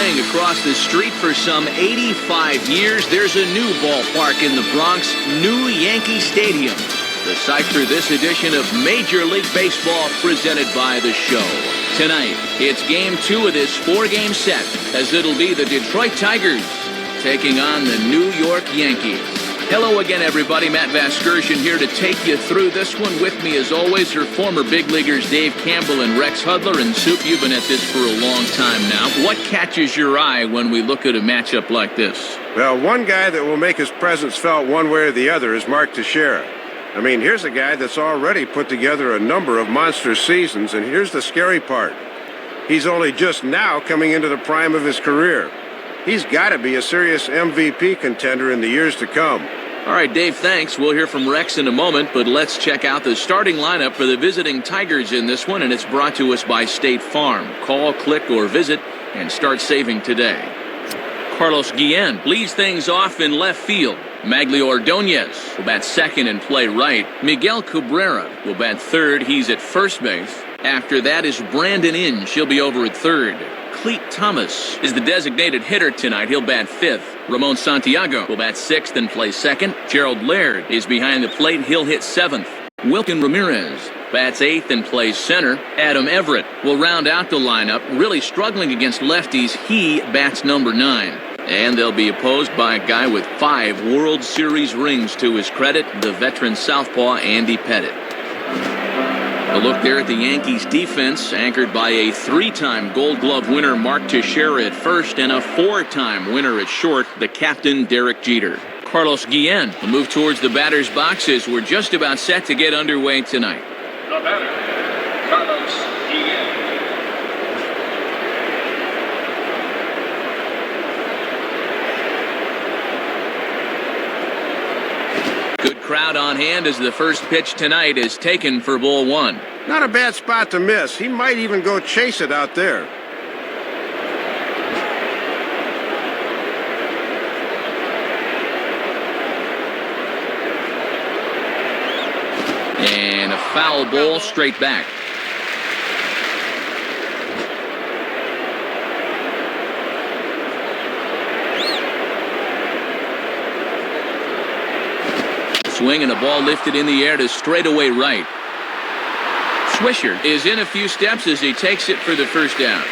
playing across the street for some 85 years, there's a new ballpark in the Bronx, new Yankee Stadium. The site for this edition of Major League Baseball presented by The Show. Tonight, it's Game 2 of this 4-game set, as it'll be the Detroit Tigers taking on the New York Yankees. Hello again, everybody. Matt Vasgersian here to take you through this one. With me, as always, are former big leaguers Dave Campbell and Rex Hudler. And Soup, you've been at this for a long time now. What catches your eye when we look at a matchup like this? Well, one guy that will make his presence felt one way or the other is Mark Teixeira. I mean, here's a guy that's already put together a number of monster seasons, and here's the scary part. He's only just now coming into the prime of his career. He's got to be a serious MVP contender in the years to come. All right, Dave, thanks. We'll hear from Rex in a moment, but let's check out the starting lineup for the visiting Tigers in this one, and it's brought to us by State Farm. Call, click, or visit, and start saving today. Carlos Guillen leads things off in left field. Maglio Ordonez will bat second and play right. Miguel Cabrera will bat third. He's at first base. After that is Brandon Inge. He'll be over at third. Cleet Thomas is the designated hitter tonight. He'll bat fifth. Ramon Santiago will bat sixth and play second. Gerald Laird is behind the plate. He'll hit seventh. Wilkin Ramirez bats eighth and plays center. Adam Everett will round out the lineup. Really struggling against lefties. He bats number 9. And they'll be opposed by a guy with 5 World Series rings to his credit, the veteran southpaw Andy Pettitte. A look there at the Yankees defense, anchored by a 3-time Gold Glove winner Mark Teixeira at first and a 4-time winner at short, the captain Derek Jeter. Carlos Guillen will move towards the batter's box as we're just about set to get underway tonight. The batter, Carlos Guillen. Good crowd on hand as the first pitch tonight is taken for ball 1. Not a bad spot to miss. He might even go chase it out there. And a foul ball straight back. Swing and a ball lifted in the air to straightaway right. Swisher is in a few steps as he takes it for the first down.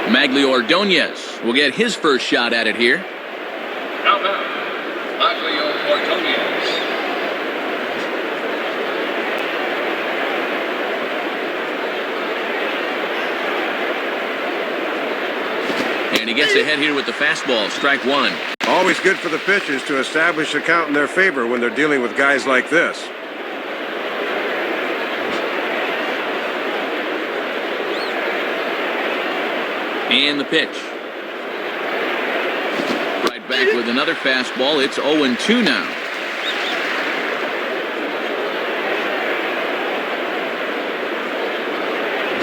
Maglio Ordonez will get his first shot at it here. Now back, Maglio Ordonez. And he gets ahead here with the fastball, strike 1. Always good for the pitchers to establish a count in their favor when they're dealing with guys like this. And the pitch. Right back with another fastball. It's 0-2 now.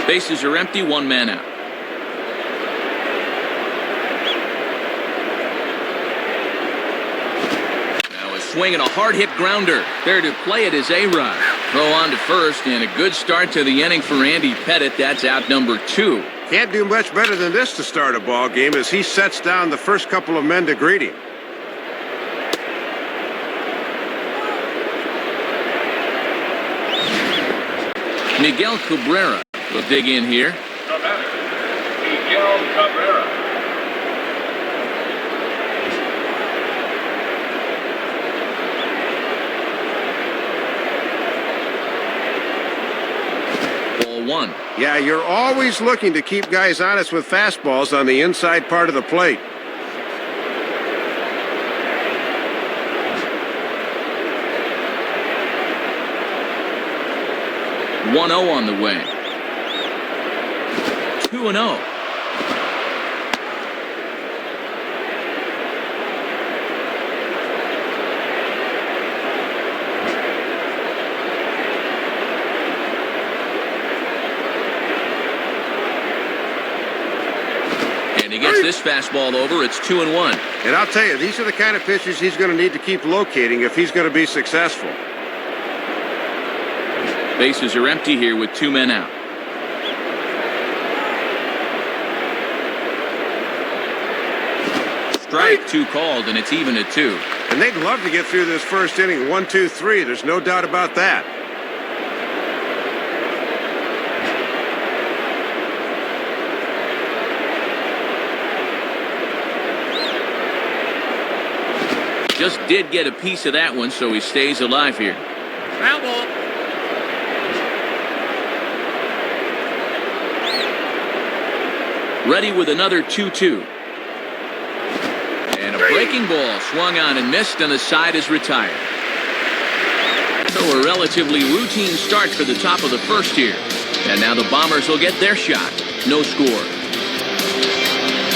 Bases are empty, 1 man out. Swing and a hard-hit grounder. There to play it is A-Rod. Throw on to first, and a good start to the inning for Andy Pettitte. That's out number 2. Can't do much better than this to start a ball game as he sets down the first couple of men to greet him. Miguel Cabrera will dig in here. The batter, Miguel Cabrera. Ball 1. Yeah, you're always looking to keep guys honest with fastballs on the inside part of the plate. One 0 on the way. 2-0. He gets this fastball over. It's 2-1. And I'll tell you, these are the kind of pitches he's going to need to keep locating if he's going to be successful. Bases are empty here with 2 men out. Strike 2 called, and it's even at 2. And they'd love to get through this first inning 1-2-3. There's no doubt about that. Just did get a piece of that one, so he stays alive here. Foul ball. Ready with another 2-2. And a breaking ball swung on and missed, and the side is retired. So a relatively routine start for the top of the first here. And now the Bombers will get their shot. No score.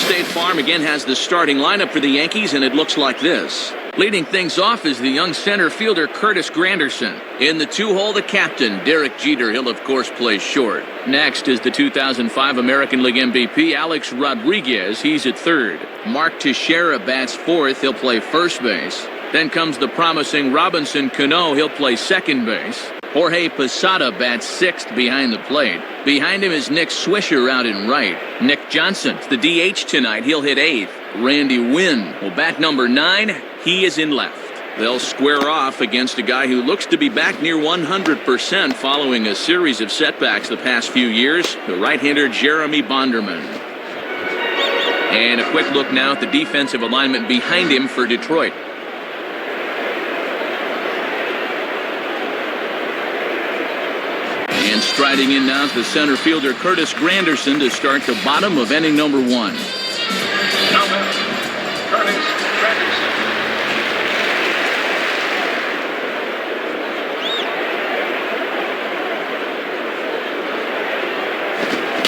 State Farm again has the starting lineup for the Yankees, and it looks like this. Leading things off is the young center fielder Curtis Granderson. In the 2-hole, the captain, Derek Jeter. He'll, of course, play short. Next is the 2005 American League MVP, Alex Rodriguez. He's at third. Mark Teixeira bats fourth. He'll play first base. Then comes the promising Robinson Cano. He'll play second base. Jorge Posada bats sixth behind the plate. Behind him is Nick Swisher out in right. Nick Johnson, the DH tonight. He'll hit eighth. Randy Wynn will bat number 9. He is in left. They'll square off against a guy who looks to be back near 100% following a series of setbacks the past few years, the right-hander Jeremy Bonderman. And a quick look now at the defensive alignment behind him for Detroit. And striding in now is the center fielder Curtis Granderson to start the bottom of inning number 1. Now Curtis Granderson.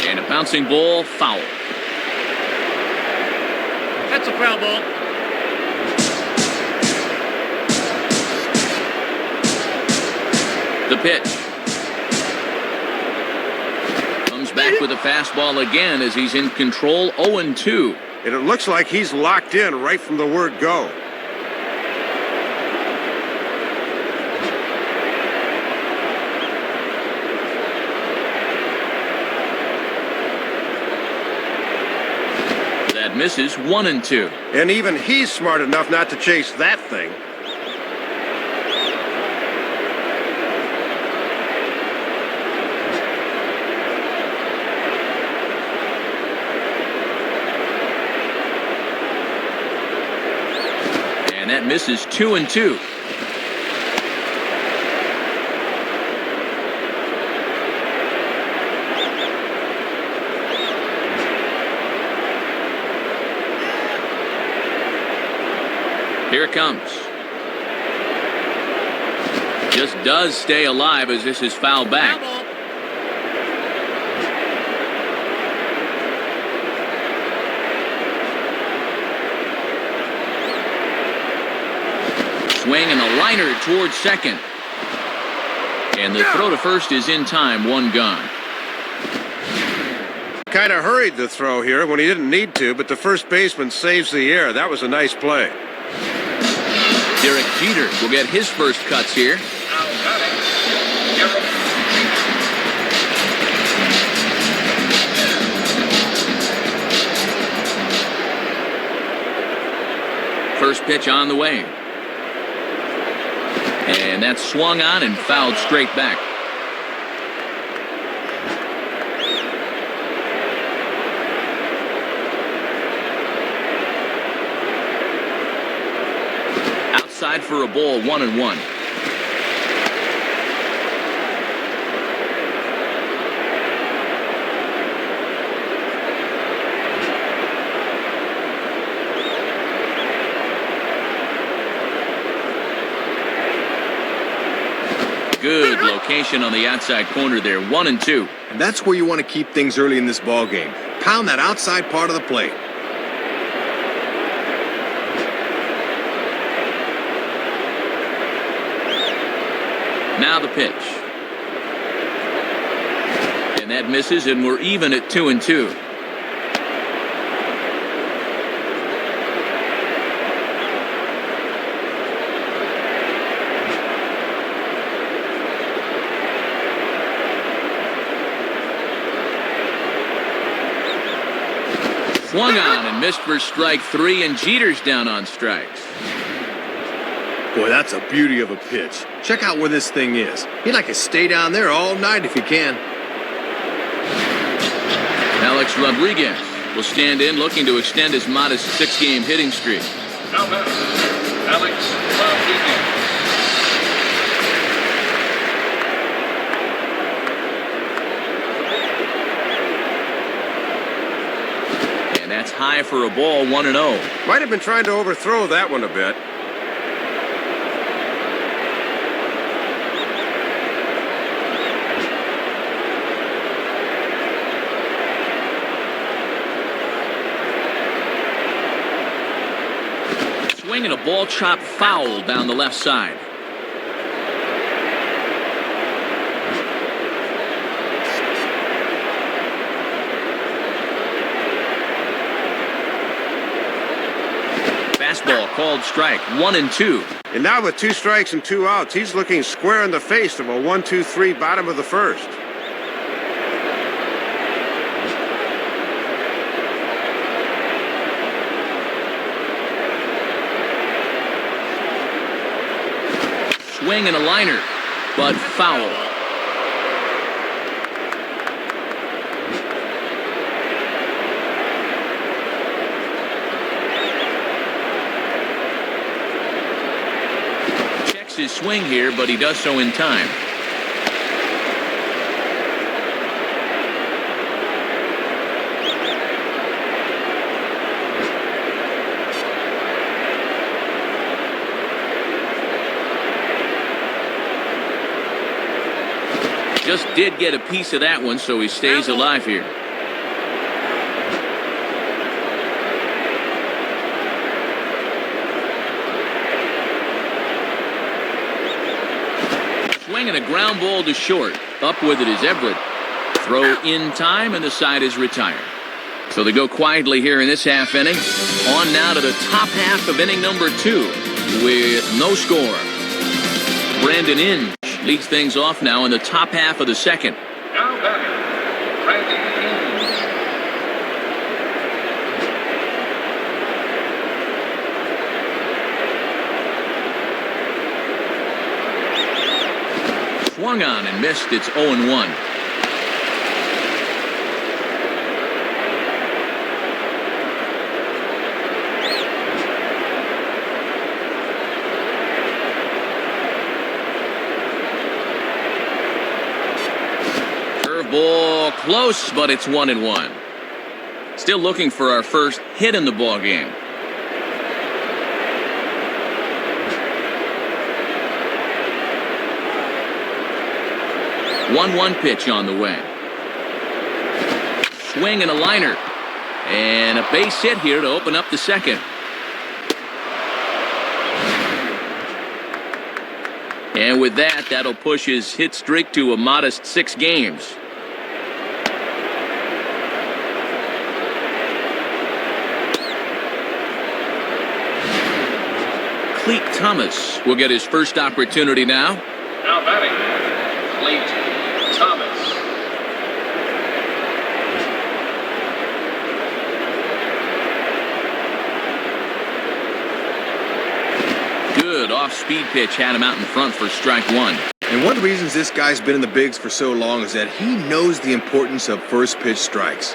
And a bouncing ball, foul. That's a foul ball. The pitch. Back with a fastball again as he's in control, 0-2. And it looks like he's locked in right from the word go. That misses, 1-2. And even he's smart enough not to chase that thing. And that misses, 2-2. Here it comes. Just does stay alive as this is fouled back. Foul ball. Swing and a liner towards second. And the throw to first is in time, 1 gone. Kind of hurried the throw here when he didn't need to, but the first baseman saves the air. That was a nice play. Derek Jeter will get his first cuts here. Now batting, Derek Jeter. First pitch on the way. And that's swung on and fouled straight back. Outside for a ball, 1-1. Good location on the outside corner there, 1-2. And that's where you want to keep things early in this ball game. Pound that outside part of the plate. Now the pitch. And that misses, and we're even at 2-2. Swung on and missed for strike 3, and Jeter's down on strikes. Boy, that's a beauty of a pitch. Check out where this thing is. He'd like to stay down there all night if he can. Alex Rodriguez will stand in, looking to extend his modest 6-game hitting streak. Now batting, Alex Rodriguez. And that's high for a ball, 1-0. Might have been trying to overthrow that one a bit. Swing and a ball chopped foul down the left side. Fastball called strike, 1-2. And now with 2 strikes and 2 outs, he's looking square in the face of a 1-2-3 bottom of the first. Swing and a liner, but foul. Checks his swing here, but he does so in time. Just did get a piece of that one, so he stays alive here. Swinging a ground ball to short. Up with it is Everett. Throw in time, and the side is retired. So they go quietly here in this half inning. On now to the top half of inning number 2 with no score. Brandon Inge leads things off now in the top half of the second. Now batting, Brandon Inge. Swung on and missed. It's 0-1. Ball close, but it's 1-1. Still looking for our first hit in the ball game. 1-1 pitch on the way. Swing and a liner. And a base hit here to open up the second. And with that, that'll push his hit streak to a modest 6 games. Cleat Thomas will get his first opportunity now. Now batting, Cleat Thomas. Good off-speed pitch had him out in front for strike 1. And one of the reasons this guy's been in the bigs for so long is that he knows the importance of first pitch strikes.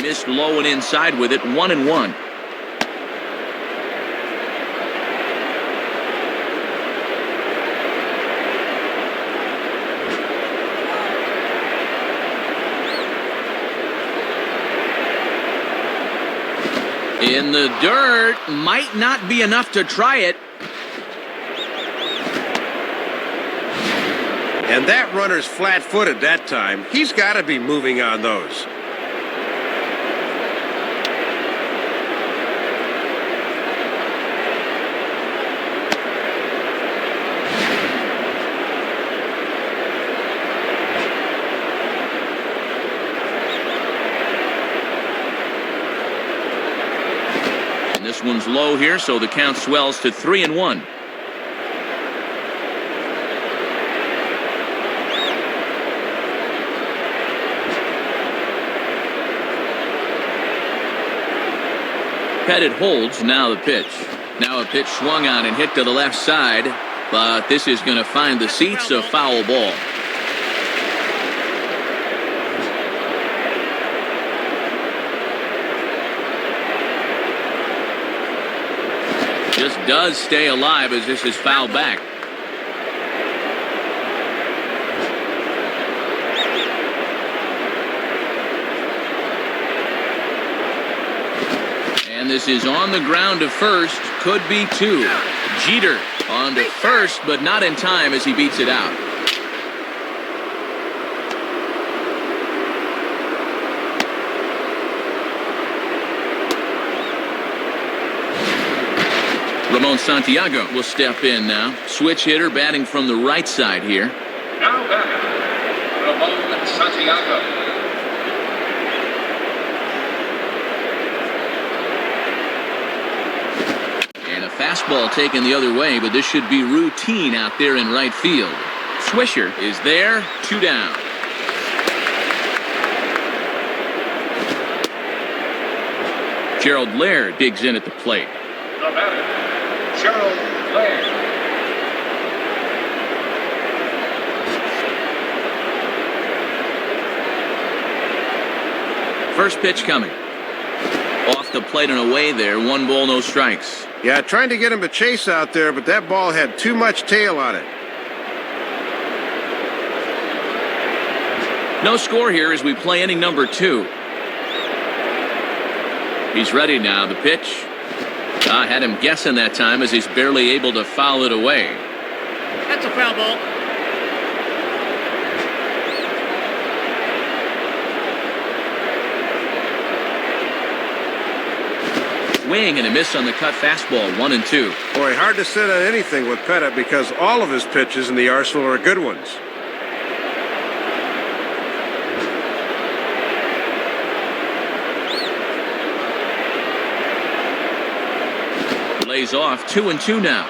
Missed low and inside with it, 1-1. In the dirt, might not be enough to try it. And that runner's flat-footed that time. He's got to be moving on those. This one's low here, so the count swells to 3-1. Pettit holds. Now the pitch. Now a pitch swung on and hit to the left side. But this is going to find the seats, a foul ball. Just does stay alive as this is fouled back. And this is on the ground to first. Could be two. Jeter on to first, but not in time as he beats it out. Ramon Santiago will step in now. Switch hitter batting from the right side here. Now batting, Ramon Santiago. Fastball taken the other way, but this should be routine out there in right field. Swisher is there, 2 down. Gerald Laird digs in at the plate. The batter, Gerald Laird. First pitch coming. Off the plate and away there, 1 ball, no strikes. Yeah, trying to get him to chase out there, but that ball had too much tail on it. No score here as we play inning number 2. He's ready now. The pitch. I had him guessing that time as he's barely able to foul it away. That's a foul ball. Swing and a miss on the cut fastball, 1-2. Boy, hard to sit on anything with Pettit because all of his pitches in the arsenal are good ones. Lays off, 2-2 now.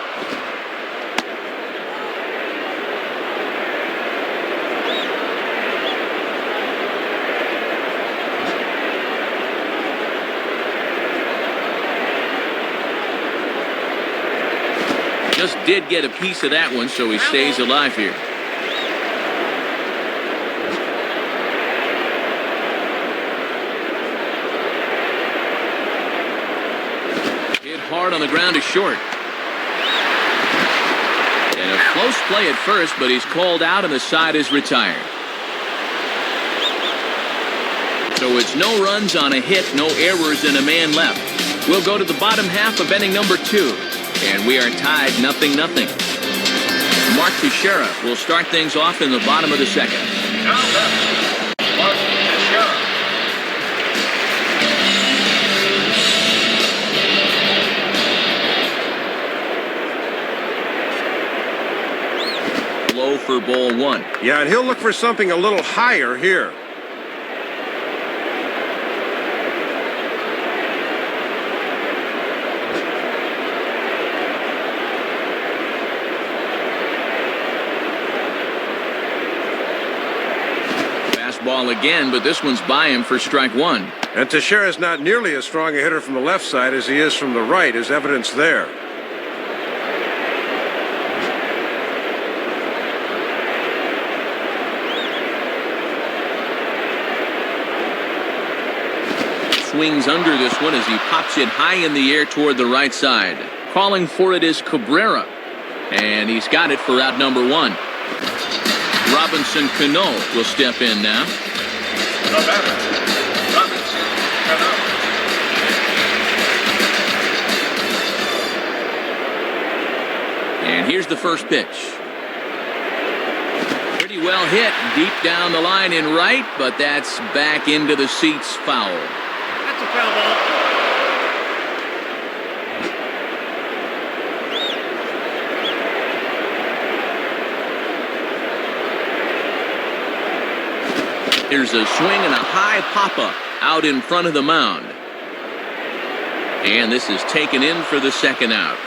Just did get a piece of that one, so he stays alive here. Hit hard on the ground to short. And a close play at first, but he's called out and the side is retired. So it's no runs on a hit, no errors, and a man left. We'll go to the bottom half of inning number 2. And we are tied 0-0. Mark Teixeira will start things off in the bottom of the second. Now batting, Mark Teixeira. Low for ball 1. Yeah, and he'll look for something a little higher here. Ball again, but this one's by him for strike 1. And Teixeira's not nearly as strong a hitter from the left side as he is from the right, as evidence there. Swings under this one as he pops it high in the air toward the right side. Calling for it is Cabrera. And he's got it for out number 1. Robinson Cano will step in now. The batter, Robinson Cano. And here's the first pitch. Pretty well hit deep down the line in right, but that's back into the seats, foul. That's a foul ball. Here's a swing and a high pop-up out in front of the mound. And this is taken in for the second out.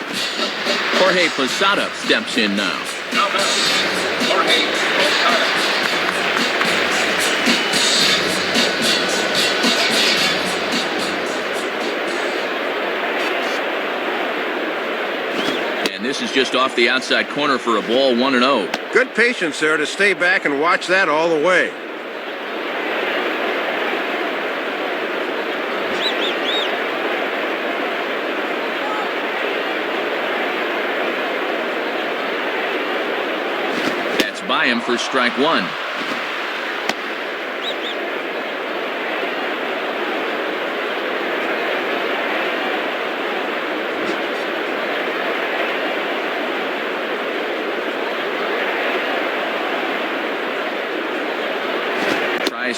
Jorge Posada steps in now. Now batting, Jorge Posada. this is just off the outside corner for a ball, 1-0. Good patience there to stay back and watch that all the way. That's by him for strike one.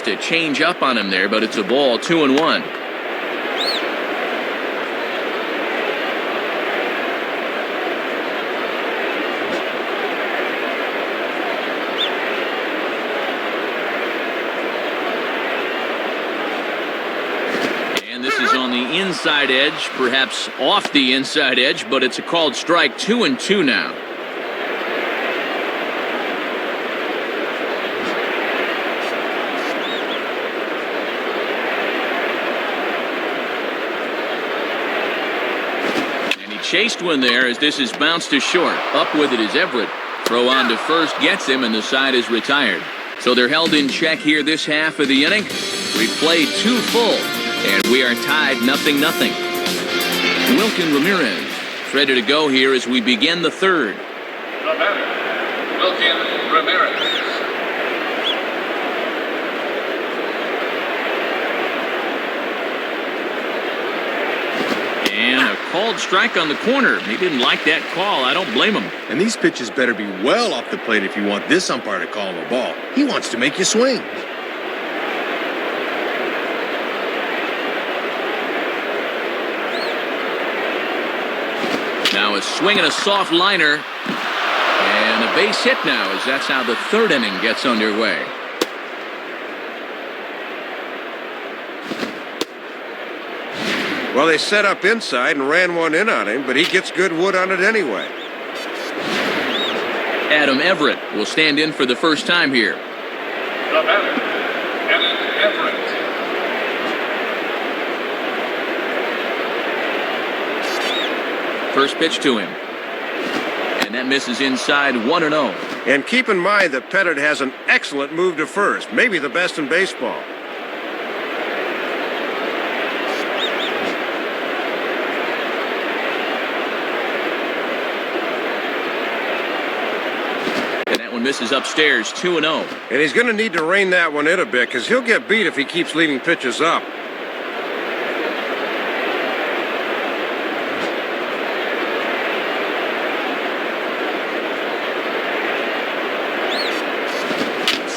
To change up on him there, but it's a ball, 2-1. And this is on the inside edge, perhaps off the inside edge, but it's a called strike, 2-2 now. Chased one there as this is bounced to short. Up with it is Everett. Throw on to first gets him, and the side is retired. So they're held in check here this half of the inning. We've played 2 full, and we are tied 0-0. Wilkin Ramirez ready to go here as we begin the third. The batter, Wilkin Ramirez. And a called strike on the corner. He didn't like that call. I don't blame him. And these pitches better be well off the plate if you want this umpire to call him a ball. He wants to make you swing. Now a swing and a soft liner. And a base hit now, as that's how the third inning gets underway. Well, they set up inside and ran one in on him, but he gets good wood on it anyway. Adam Everett will stand in for the first time here. The batter, Adam Everett. First pitch to him. And that misses inside, 1-0. And keep in mind that Pettit has an excellent move to first, maybe the best in baseball. Misses upstairs, 2-0. And he's going to need to rein that one in a bit because he'll get beat if he keeps leaving pitches up.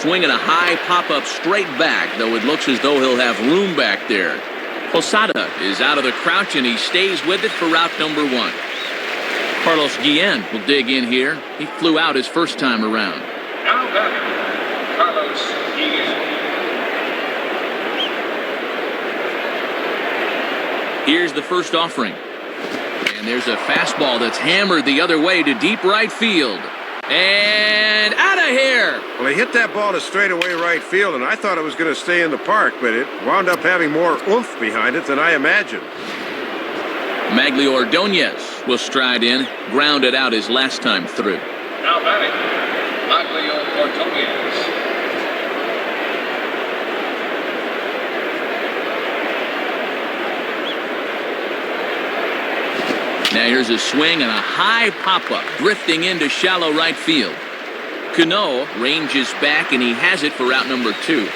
Swinging a high pop-up straight back, though it looks as though he'll have room back there. Posada is out of the crouch, and he stays with it for route number 1. Carlos Guillen will dig in here. He flew out his first time around. Now batter, Carlos Guillen. Here's the first offering. And there's a fastball that's hammered the other way to deep right field. And out of here! Well, he hit that ball to straightaway right field, and I thought it was going to stay in the park, but it wound up having more oomph behind it than I imagined. Magli Ordonez will stride in, grounded out his last time through. Now batting, Magli Ordonez. Now here's a swing and a high pop-up, drifting into shallow right field. Cano ranges back, and he has it for route number 2.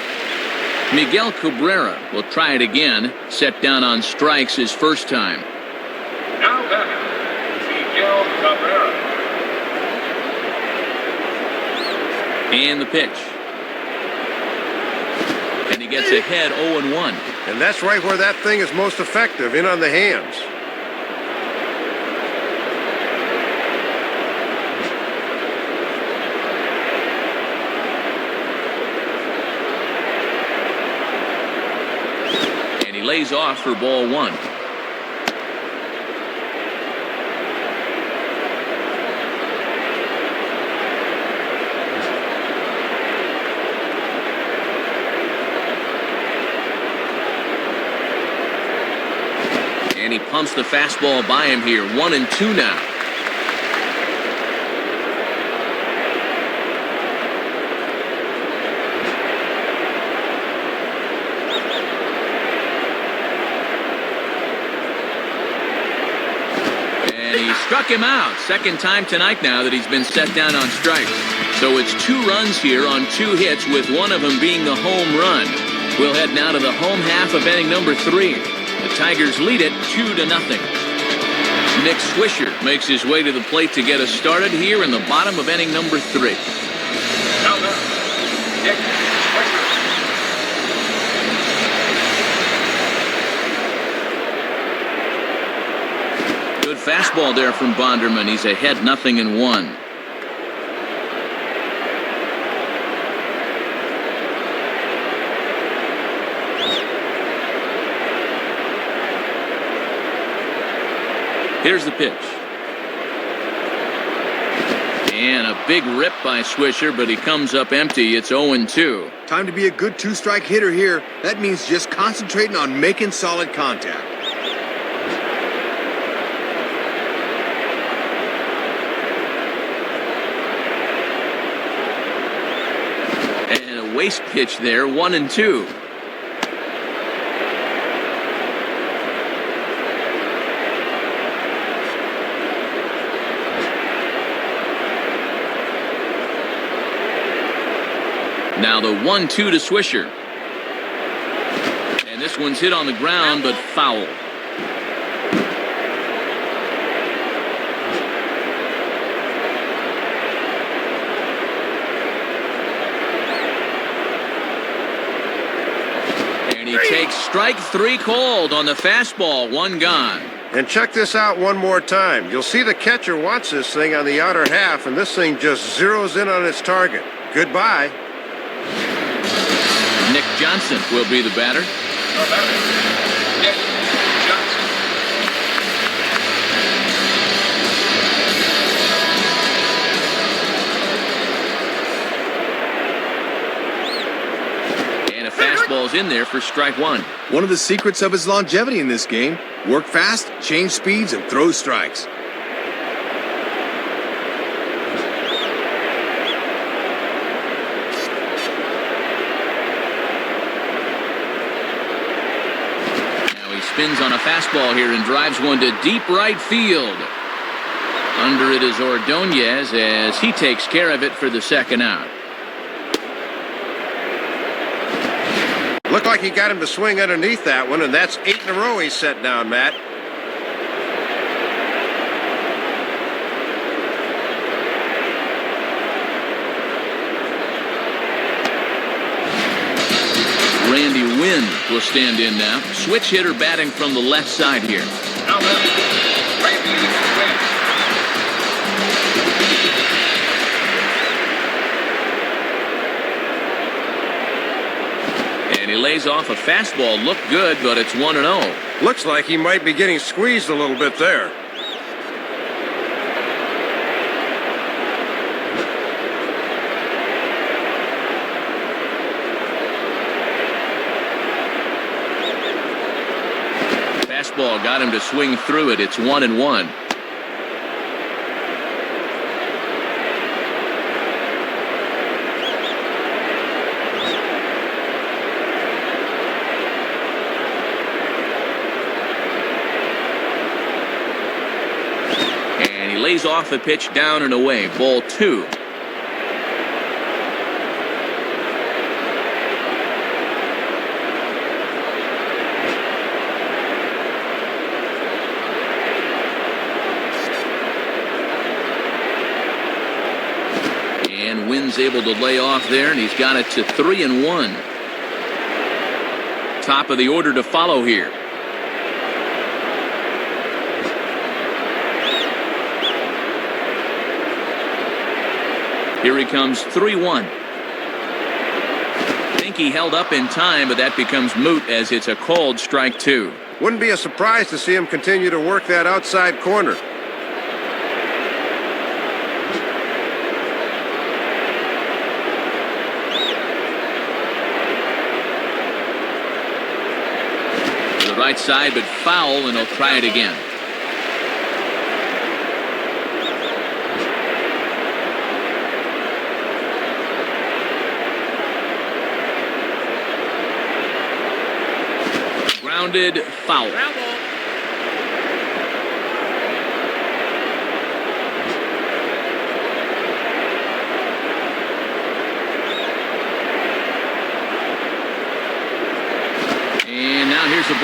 Miguel Cabrera will try it again, set down on strikes his first time. Now batter, Miguel Cabrera. And the pitch. And he gets ahead 0-1. And that's right where that thing is most effective, in on the hands. And he lays off for ball 1. And he pumps the fastball by him here. 1-2 now. him out. Second time tonight now that he's been set down on strikes. So it's 2 runs here on 2 hits, with one of them being the home run. We'll head now to the home half of inning number 3. The Tigers lead it 2-0. Nick Swisher makes his way to the plate to get us started here in the bottom of inning number 3. Now batter, Nick Swisher. Good fastball there from Bonderman. He's ahead 0-1. Here's the pitch. And a big rip by Swisher, but he comes up empty. It's 0-2. Time to be a good 2-strike hitter here. That means just concentrating on making solid contact. And a waste pitch there, 1-2. Now the 1-2 to Swisher. And this one's hit on the ground, but foul. And he takes strike 3 called on the fastball. 1 gone. And check this out one more time. You'll see the catcher wants this thing on the outer half, and this thing just zeroes in on its target. Goodbye. Nick Johnson will be the batter. The batter, Nick Johnson. And a fastball's in there for strike 1. One of the secrets of his longevity in this game: work fast, change speeds, and throw strikes. Spins on a fastball here and drives one to deep right field. Under it is Ordonez as he takes care of it for the second out. Looked like he got him to swing underneath that one, and that's 8 in a row he's set down, Matt. Randy Wynn will stand in now. Switch hitter batting from the left side here. Now batter, Randy Wynn. And he lays off a fastball. Looked good, but it's 1-0. Looks like he might be getting squeezed a little bit there. Fastball got him to swing through it. It's 1-1. And he lays off a pitch down and away. Ball 2. Wynn's able to lay off there, and he's got it to 3-1. Top of the order to follow here. Here he comes, 3-1. Think he held up in time, but that becomes moot as it's a called strike 2. Wouldn't be a surprise to see him continue to work that outside corner. Right side, but foul, and he'll try it again. Grounded, foul.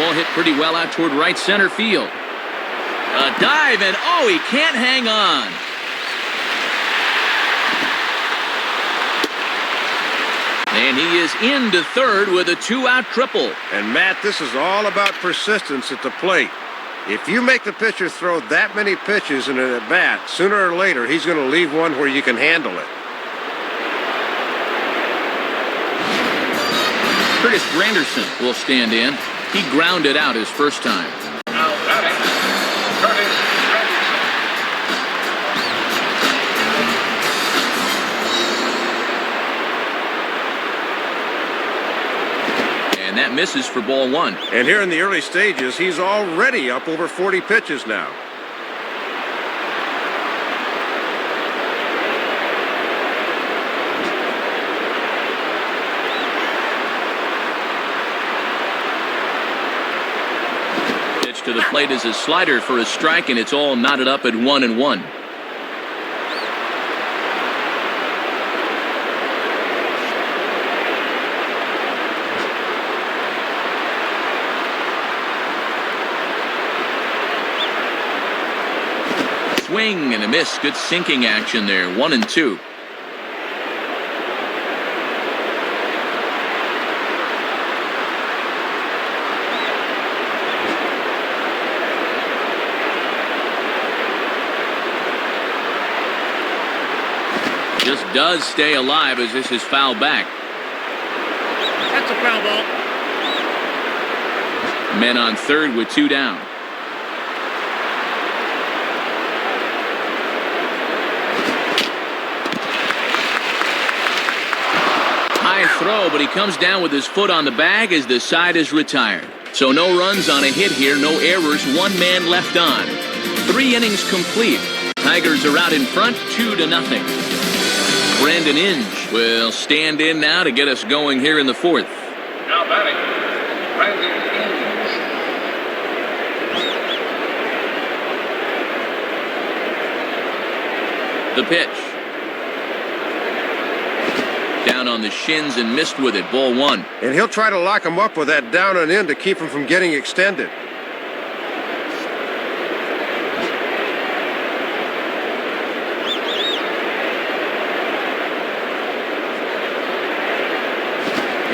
ball hit pretty well out toward right center field. A dive, and oh, he can't hang on. And he is into third with a 2-out triple. And Matt, this is all about persistence at the plate. If you make the pitcher throw that many pitches in an at-bat, sooner or later he's going to leave one where you can handle it. Curtis Granderson will stand in. He grounded out his first time. Now batting, Curtis Granderson. And that misses for ball 1. And here in the early stages, he's already up over 40 pitches now. Pitch to the plate is a slider for a strike, and it's all knotted up at 1-1. Swing and a miss. Good sinking action there. 1-2. Just does stay alive as this is fouled back. That's a foul ball. Men on third with 2 down. High throw, but he comes down with his foot on the bag as the side is retired. So no runs on a hit here, no errors, 1 man left on. 3 innings complete. Tigers are out in front, 2-0. Brandon Inge will stand in now to get us going here in the 4th. Now batting, Brandon Inge. The pitch. Down on the shins and missed with it. Ball 1. And he'll try to lock him up with that down and in to keep him from getting extended.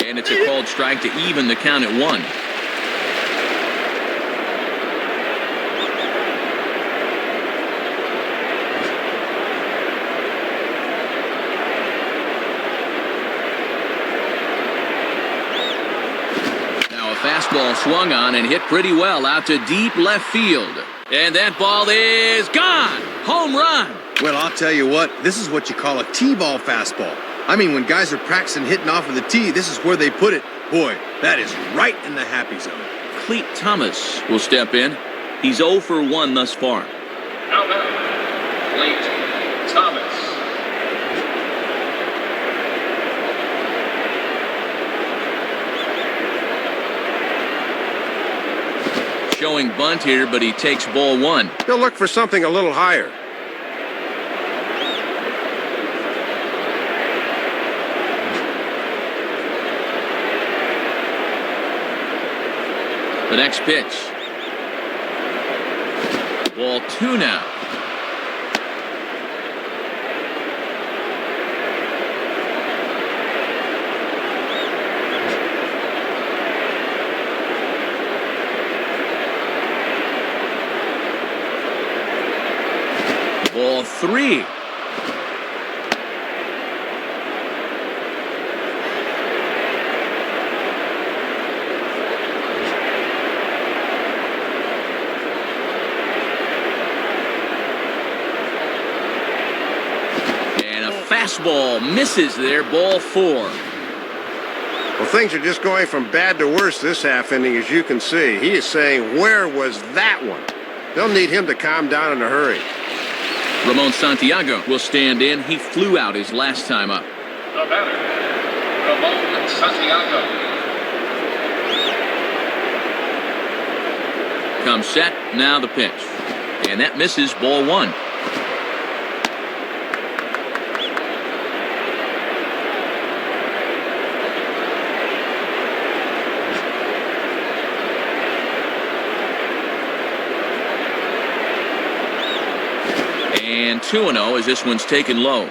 And it's a called strike to even the count at 1. Fastball swung on and hit pretty well out to deep left field. And that ball is gone. Home run. Well, I'll tell you what, this is what you call a T-ball fastball. I mean, when guys are practicing hitting off of the tee, this is where they put it. Boy, that is right in the happy zone. Cleat Thomas will step in. He's 0 for 1 thus far. Now batting, Cleat Thomas. Showing bunt here, but he takes ball 1. He'll look for something a little higher. The next pitch. Ball 2 now. Ball 3. And a fastball misses there. Ball 4. Well, things are just going from bad to worse this half inning, as you can see. He is saying, where was that one? They'll need him to calm down in a hurry. Ramon Santiago will stand in. He flew out his last time up. The batter, Ramon Santiago. Comes set, now the pitch. And that misses. Ball 1. And 2-0 as this one's taken low.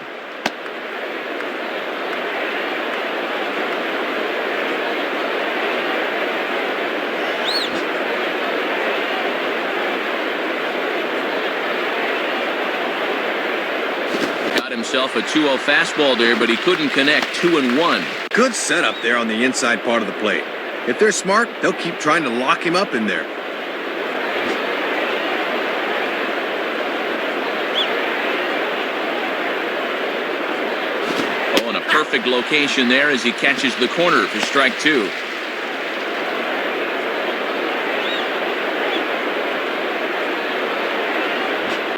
Got himself a 2-0 fastball there, but he couldn't connect. 2-1. Good setup there on the inside part of the plate. If they're smart, they'll keep trying to lock him up in there. Oh, and a perfect location there as he catches the corner for strike 2.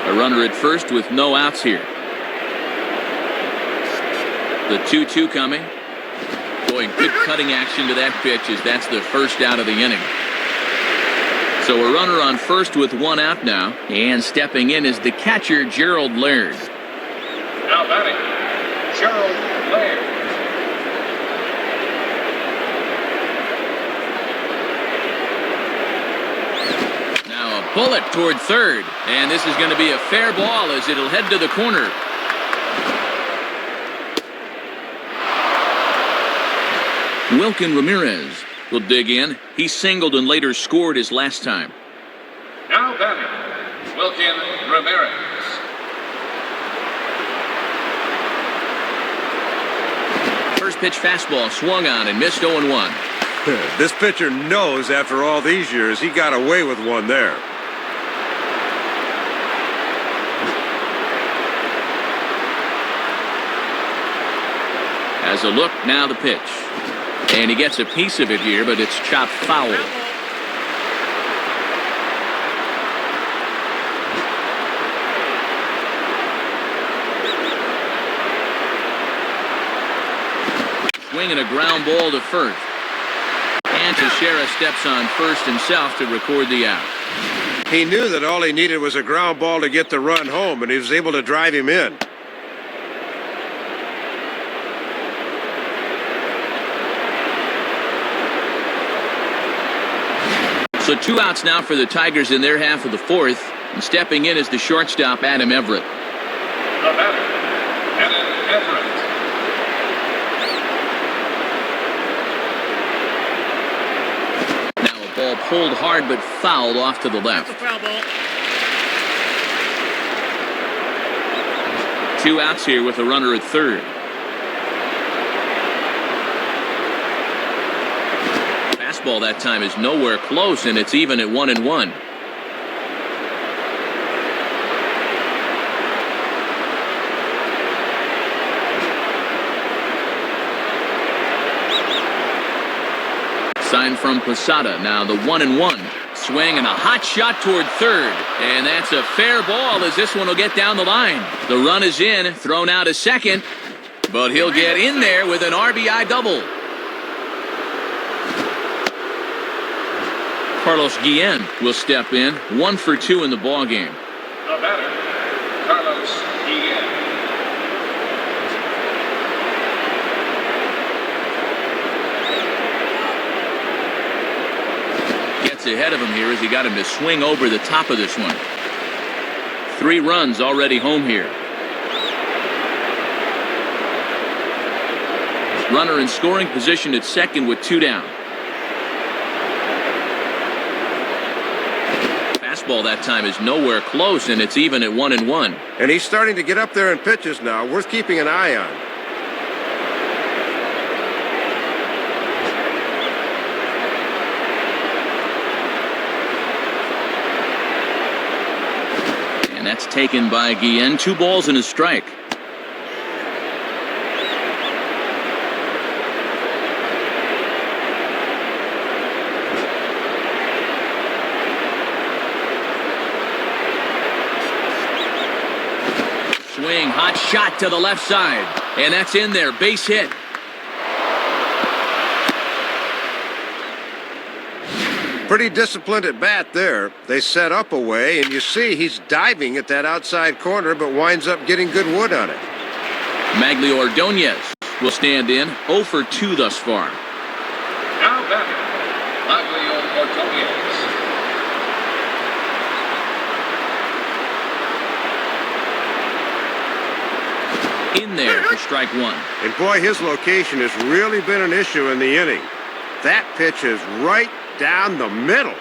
A runner at first with no outs here. The 2-2 coming. Boy, good cutting action to that pitch as that's the first out of the inning. So a runner on first with 1 out now. And stepping in is the catcher, Gerald Laird. Now batting, Gerald Laird. Now a bullet toward third. And this is going to be a fair ball as it'll head to the corner. Wilkin Ramirez will dig in. He singled and later scored his last time. Now batting, Wilkin Ramirez. First pitch fastball swung on and missed 0-1. This pitcher knows after all these years he got away with one there. As a look, now the pitch. And he gets a piece of it here, but it's chopped foul. Swinging a ground ball to first. And Teixeira steps on first himself to record the out. He knew that all he needed was a ground ball to get the run home, and he was able to drive him in. So 2 outs now for the Tigers in their half of the fourth. And stepping in is the shortstop, Adam Everett. The batter, Adam Everett. Now a ball pulled hard but fouled off to the left. That's a foul ball. 2 outs here with a runner at third. Fastball that time is nowhere close, and it's even at 1-1. Sign from Posada. Now the 1-1. Swing and a hot shot toward third. And that's a fair ball as this one will get down the line. The run is in, thrown out a second. But he'll get in there with an RBI double. Carlos Guillen will step in. 1 for 2 in the ballgame. The batter, Carlos Guillen. Gets ahead of him here as he got him to swing over the top of this one. 3 runs already home here. Runner in scoring position at second with 2 down. Fastball that time is nowhere close, and it's even at 1-1. And he's starting to get up there in pitches now, worth keeping an eye on. And that's taken by Guillen. 2 balls and a strike. Swing, hot shot to the left side. And that's in there, base hit. Pretty disciplined at bat there. They set up a way, and you see he's diving at that outside corner, but winds up getting good wood on it. Maglio Ordonez will stand in. 0 for 2 thus far. Now batting, Maglio Ordonez. In there for strike one. And boy, his location has really been an issue in the inning. That pitch is right down the middle.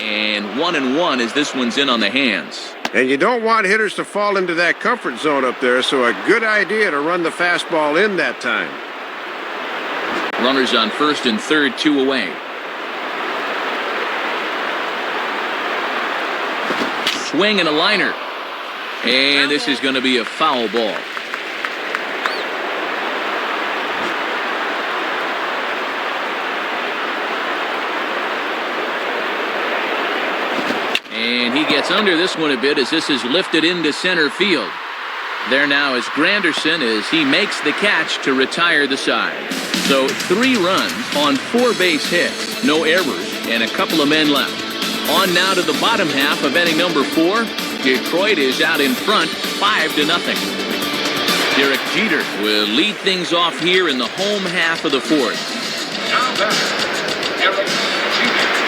And 1-1 as this one's in on the hands. And you don't want hitters to fall into that comfort zone up there, so a good idea to run the fastball in that time. Runners on first and third, 2 away. Swing and a liner. And this is going to be a foul ball. And he gets under this one a bit as this is lifted into center field. There now is Granderson as he makes the catch to retire the side. So 3 runs on 4 base hits, no errors, and a couple of men left. On now to the bottom half of inning number 4. Detroit is out in front, 5-0. Derek Jeter will lead things off here in the home half of the 4th. Now batter, Derek Jeter.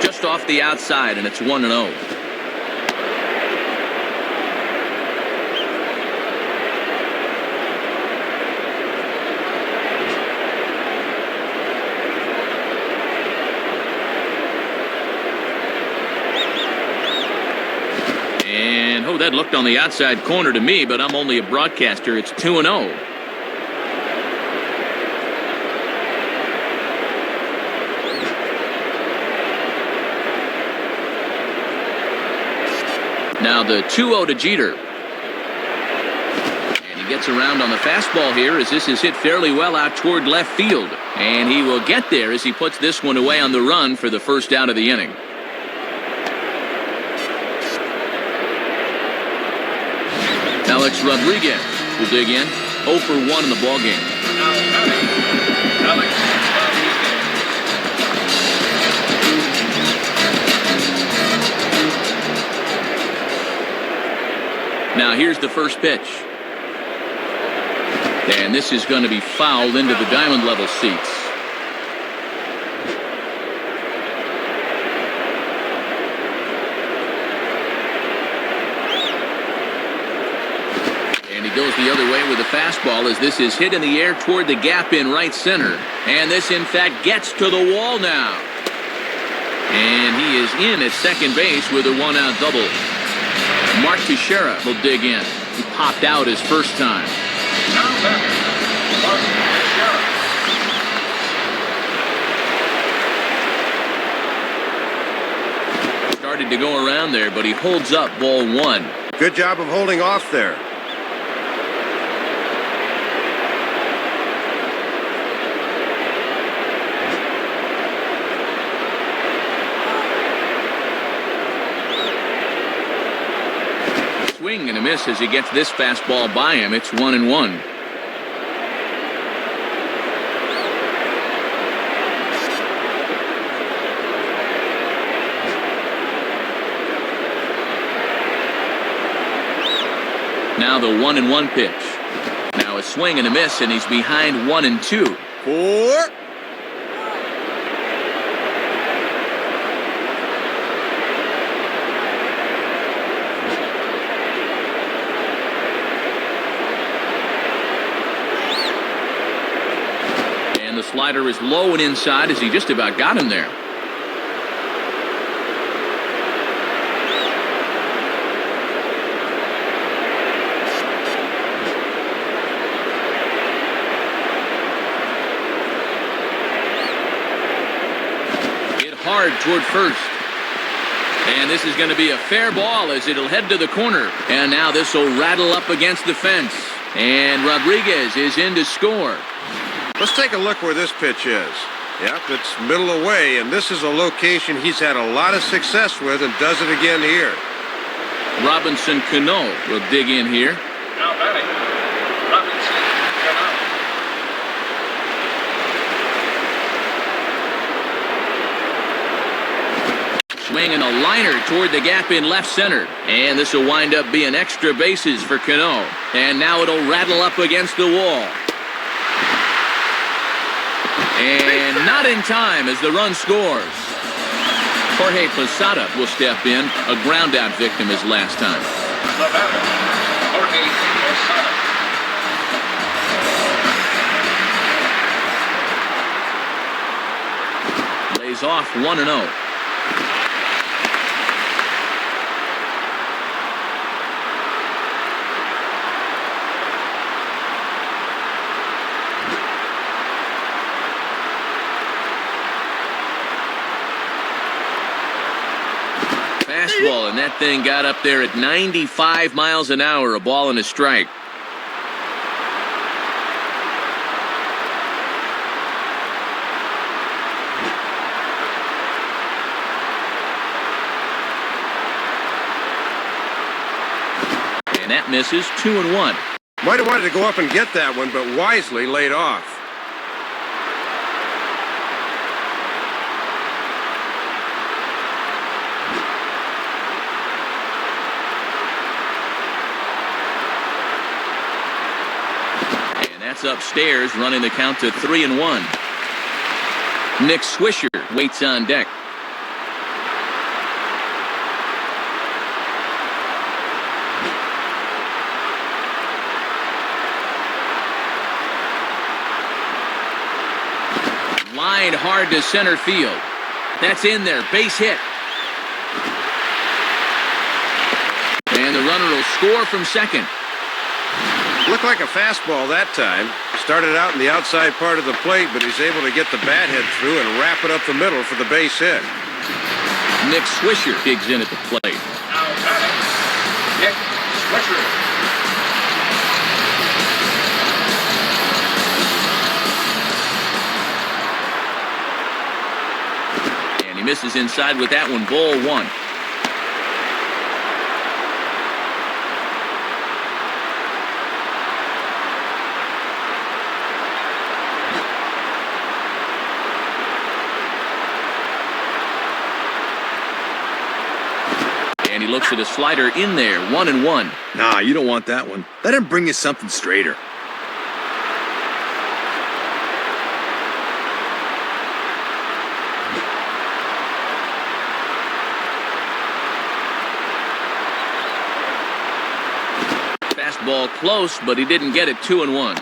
Just off the outside, and it's 1-0. And, oh, that looked on the outside corner to me, but I'm only a broadcaster. It's 2-0. Now the 2-0 to Jeter. And he gets around on the fastball here as this is hit fairly well out toward left field. And he will get there as he puts this one away on the run for the first out of the inning. Alex Rodriguez will dig in. 0 for 1 in the ballgame. Now batting, Alex Rodriguez. Now here's the first pitch. And this is going to be fouled into the diamond level seats. Goes the other way with a fastball as this is hit in the air toward the gap in right center. And this, in fact, gets to the wall now. And he is in at second base with a 1-out double. Mark Teixeira will dig in. He popped out his first time. Now batter, Mark Teixeira. Started to go around there, but he holds up ball 1. Good job of holding off there. Swing and a miss as he gets this fastball by him. It's 1-1. Now the 1-1 pitch. Now a swing and a miss, and he's behind 1-2. 4. The slider is low and inside as he just about got him there. Hit hard toward first. And this is going to be a fair ball as it'll head to the corner. And now this will rattle up against the fence. And Rodriguez is in to score. Let's take a look where this pitch is. Yep, it's middle away, and this is a location he's had a lot of success with and does it again here. Robinson Cano will dig in here. Now batting, Robinson Cano. Swing and a liner toward the gap in left center. And this will wind up being extra bases for Cano. And now it'll rattle up against the wall. And not in time as the run scores. Jorge Posada will step in. A ground out victim his last time. The batter, Jorge Posada. Lays off 1-0. Fastball, and that thing got up there at 95 miles an hour, a ball and a strike. And that misses. 2-1. Might have wanted to go up and get that one, but wisely laid off. That's upstairs, running the count to 3-1. Nick Swisher waits on deck. Line hard to center field. That's in there, base hit. And the runner will score from second. Looked like a fastball that time. Started out in the outside part of the plate, but he's able to get the bat head through and wrap it up the middle for the base hit. Nick Swisher digs in at the plate. Now batting, Nick Swisher. And he misses inside with that one, ball one. And he looks at a slider in there, 1-1. Nah, you don't want that one. Let him bring you something straighter. Fastball close, but he didn't get it. 2-1.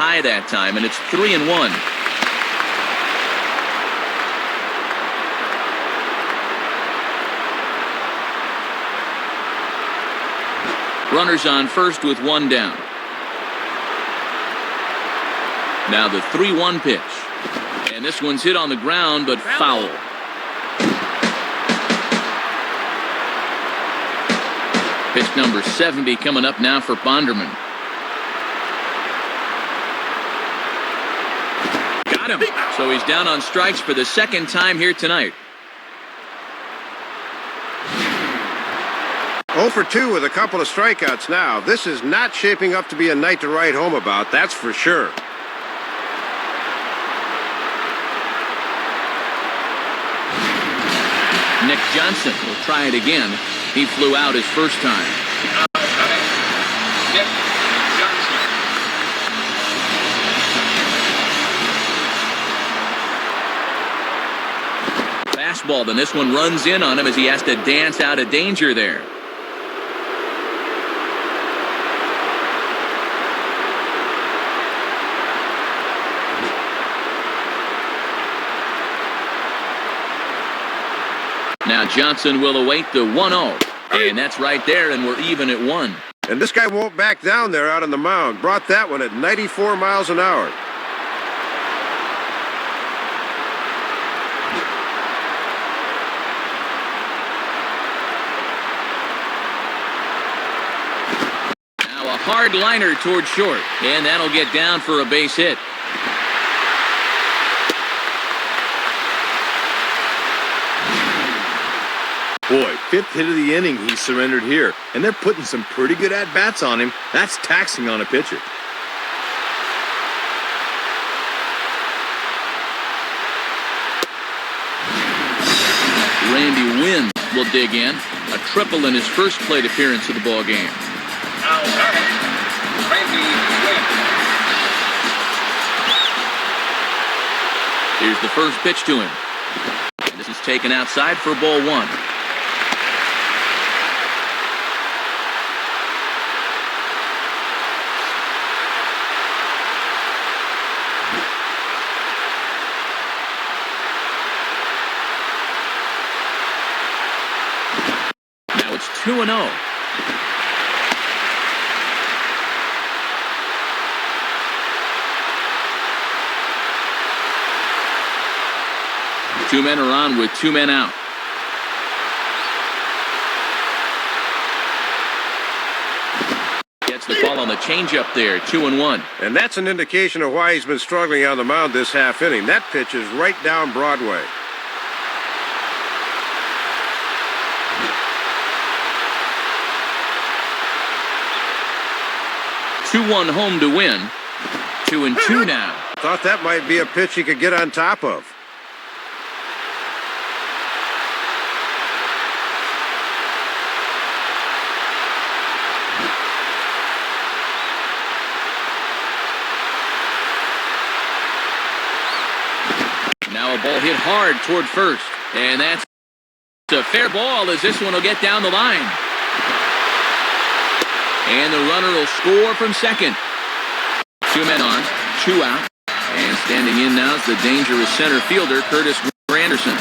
High that time, and it's 3-1. Runners on first with one down. Now the 3-1 pitch. And this one's hit on the ground, but foul. Pitch number 70 coming up now for Bonderman. Him. So he's down on strikes for the second time here tonight. 0 for 2 with a couple of strikeouts now. This is not shaping up to be a night to write home about, that's for sure. Nick Johnson will try it again. He flew out his first time. Now batting, Nick Johnson. Fastball, then this one runs in on him as he has to dance out of danger there. Now Johnson will await the 1-0. And that's right there, and we're even at 1. And this guy won't back down there out on the mound. Brought that one at 94 miles an hour. Hard liner toward short, and that'll get down for a base hit. fifth hit of the inning he surrendered here, and they're putting some pretty good at-bats on him. That's taxing on a pitcher. Randy Wynn will dig in. A triple in his first plate appearance of the ball game. Now batting, Randy Wynn. Here's the first pitch to him. And this is taken outside for ball one. Now it's 2-0. Two men are on with two men out. Gets the ball on the changeup there, 2-1. And that's an indication of why he's been struggling on the mound this half inning. That pitch is right down Broadway. 2-1 home to win. 2-2 now. Thought that might be a pitch he could get on top of. Now a ball hit hard toward first. And that's a fair ball as this one will get down the line. And the runner will score from second. Two men on, two out. And standing in now is the dangerous center fielder, Curtis Granderson.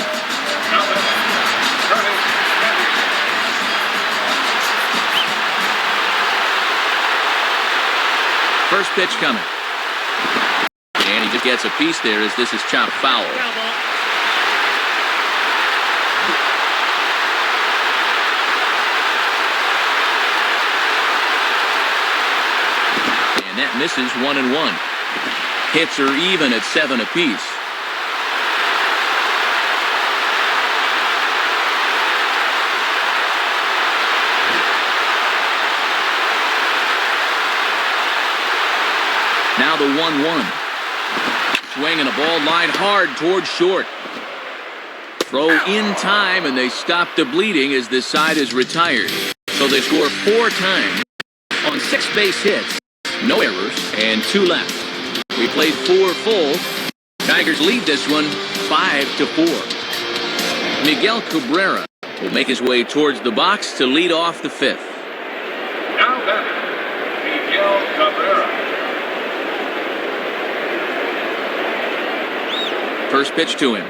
First pitch coming. And he just gets a piece there as this is chopped foul. Foul ball. And that misses 1-1. Hits are even at 7 apiece. Now the 1-1. Swing and a ball lined hard towards short. Throw in time and they stop the bleeding as this side is retired. So they score 4 times on 6 base hits. No errors and 2 left. We played 4 full. Tigers lead this one 5-4. Miguel Cabrera will make his way towards the box to lead off the 5th. Now batting, Miguel Cabrera. First pitch to him.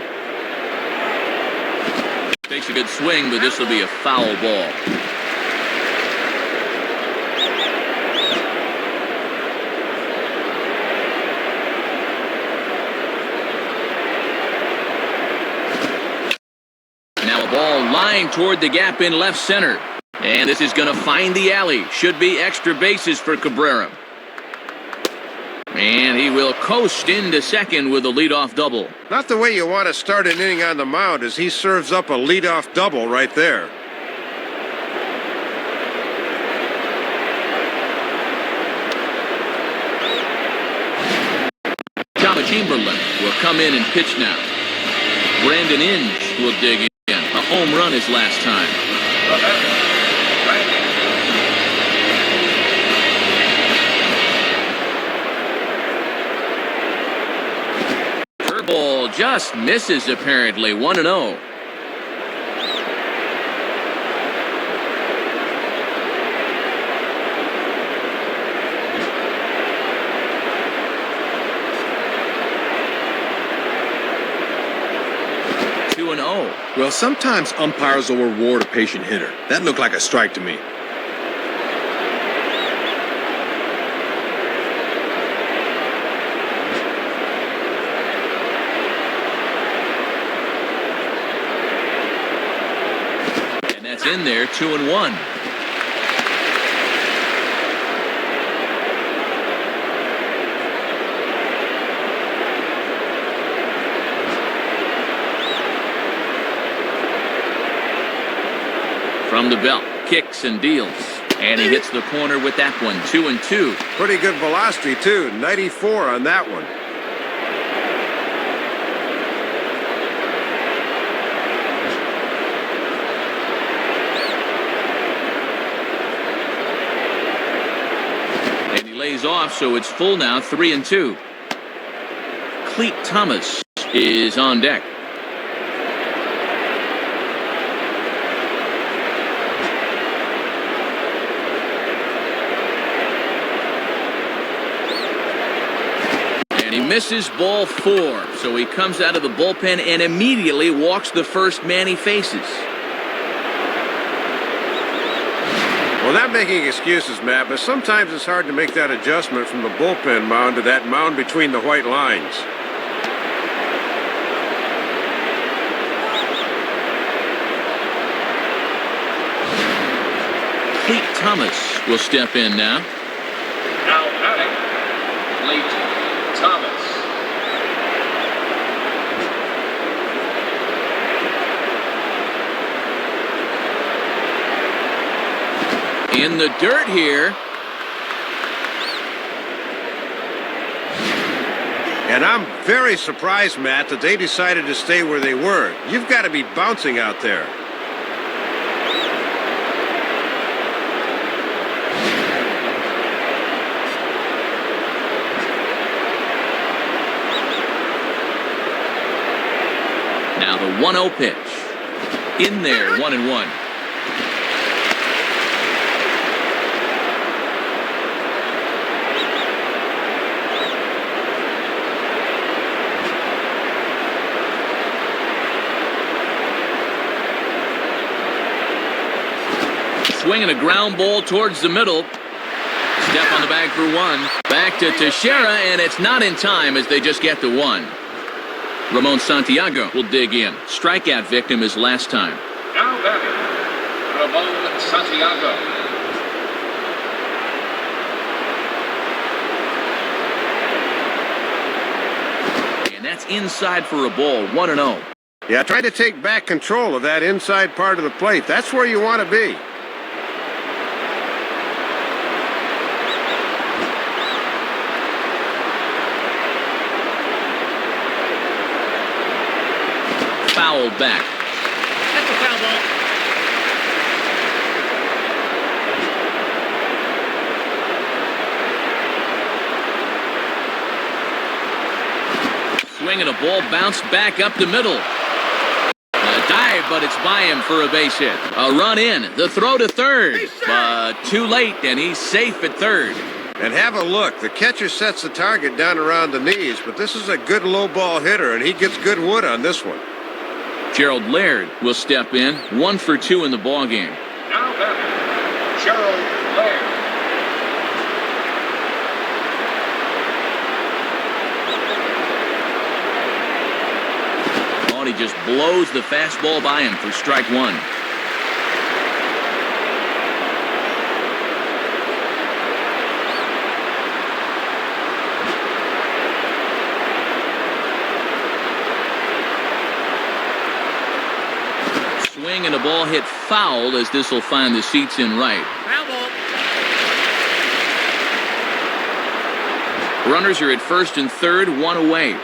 Takes a good swing, but this will be a foul ball. Now a ball lined toward the gap in left center. And this is going to find the alley. Should be extra bases for Cabrera. And he will coast into second with a leadoff double. Not the way you want to start an inning on the mound as he serves up a leadoff double right there. Chama Chamberlain will come in and pitch now. Brandon Inge will dig in. A home run his last time. Curveball just misses apparently. 1-0. Well, sometimes umpires will reward a patient hitter. That looked like a strike to me. And that's in there, 2-1. From the belt, kicks and deals. And he hits the corner with that one, 2-2. Pretty good velocity, too. 94 on that one. And he lays off, so it's full now, 3-2. Cleat Thomas is on deck. And he misses ball 4, so he comes out of the bullpen and immediately walks the first man he faces. Well, not making excuses, Matt, but sometimes it's hard to make that adjustment from the bullpen mound to that mound between the white lines. Cleat Thomas will step in now. Now batting, Cleat Thomas. In the dirt here. And I'm very surprised, Matt, that they decided to stay where they were. You've got to be bouncing out there. Now the 1-0 pitch. In there, 1-1. Swinging a ground ball towards the middle. Step on the bag for 1. Back to Teixeira, and it's not in time as they just get the 1. Ramon Santiago will dig in. Strikeout victim his last time. Now batting, Ramon Santiago. And that's inside for a ball, 1-0. Yeah, try to take back control of that inside part of the plate. That's where you want to be. Fouled back. That's a foul ball. Swinging a ball, bounced back up the middle. A dive, but it's by him for a base hit. A run in, the throw to third, but too late, and he's safe at third. And have a look. The catcher sets the target down around the knees, but this is a good low ball hitter, and he gets good wood on this one. Gerald Laird will step in, 1 for 2 in the ballgame. Now batting, Gerald Laird. Oh, and he just blows the fastball by him for strike 1. Swing and a ball hit foul as this will find the seats in right. Foul ball. Runners are at first and third, 1 away.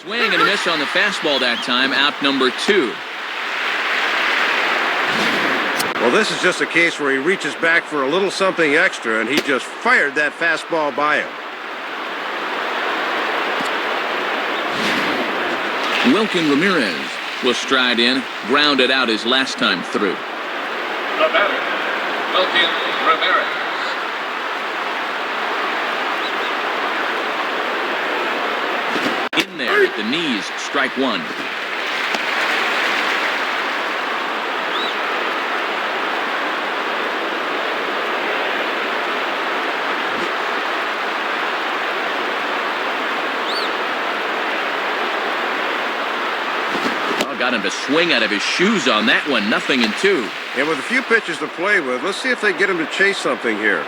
Swing and a miss on the fastball that time, out number 2. Well, this is just a case where he reaches back for a little something extra, and he just fired that fastball by him. Wilkin Ramirez will stride in, grounded out his last time through. The batter, Wilkin Ramirez. In there at the knees, strike 1. Got him to swing out of his shoes on that one, 0-2. And with a few pitches to play with, let's see if they get him to chase something here.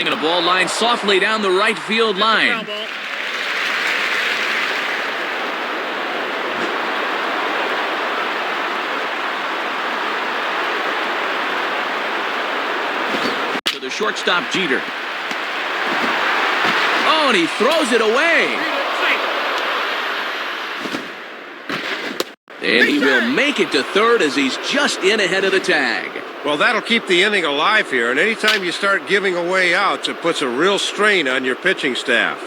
Swinging a ball line softly down the right field line. Foul ball. To the shortstop, Jeter. Oh, and he throws it away. And he will make it to third as he's just in ahead of the tag. Well, that'll keep the inning alive here, and anytime you start giving away outs, it puts a real strain on your pitching staff.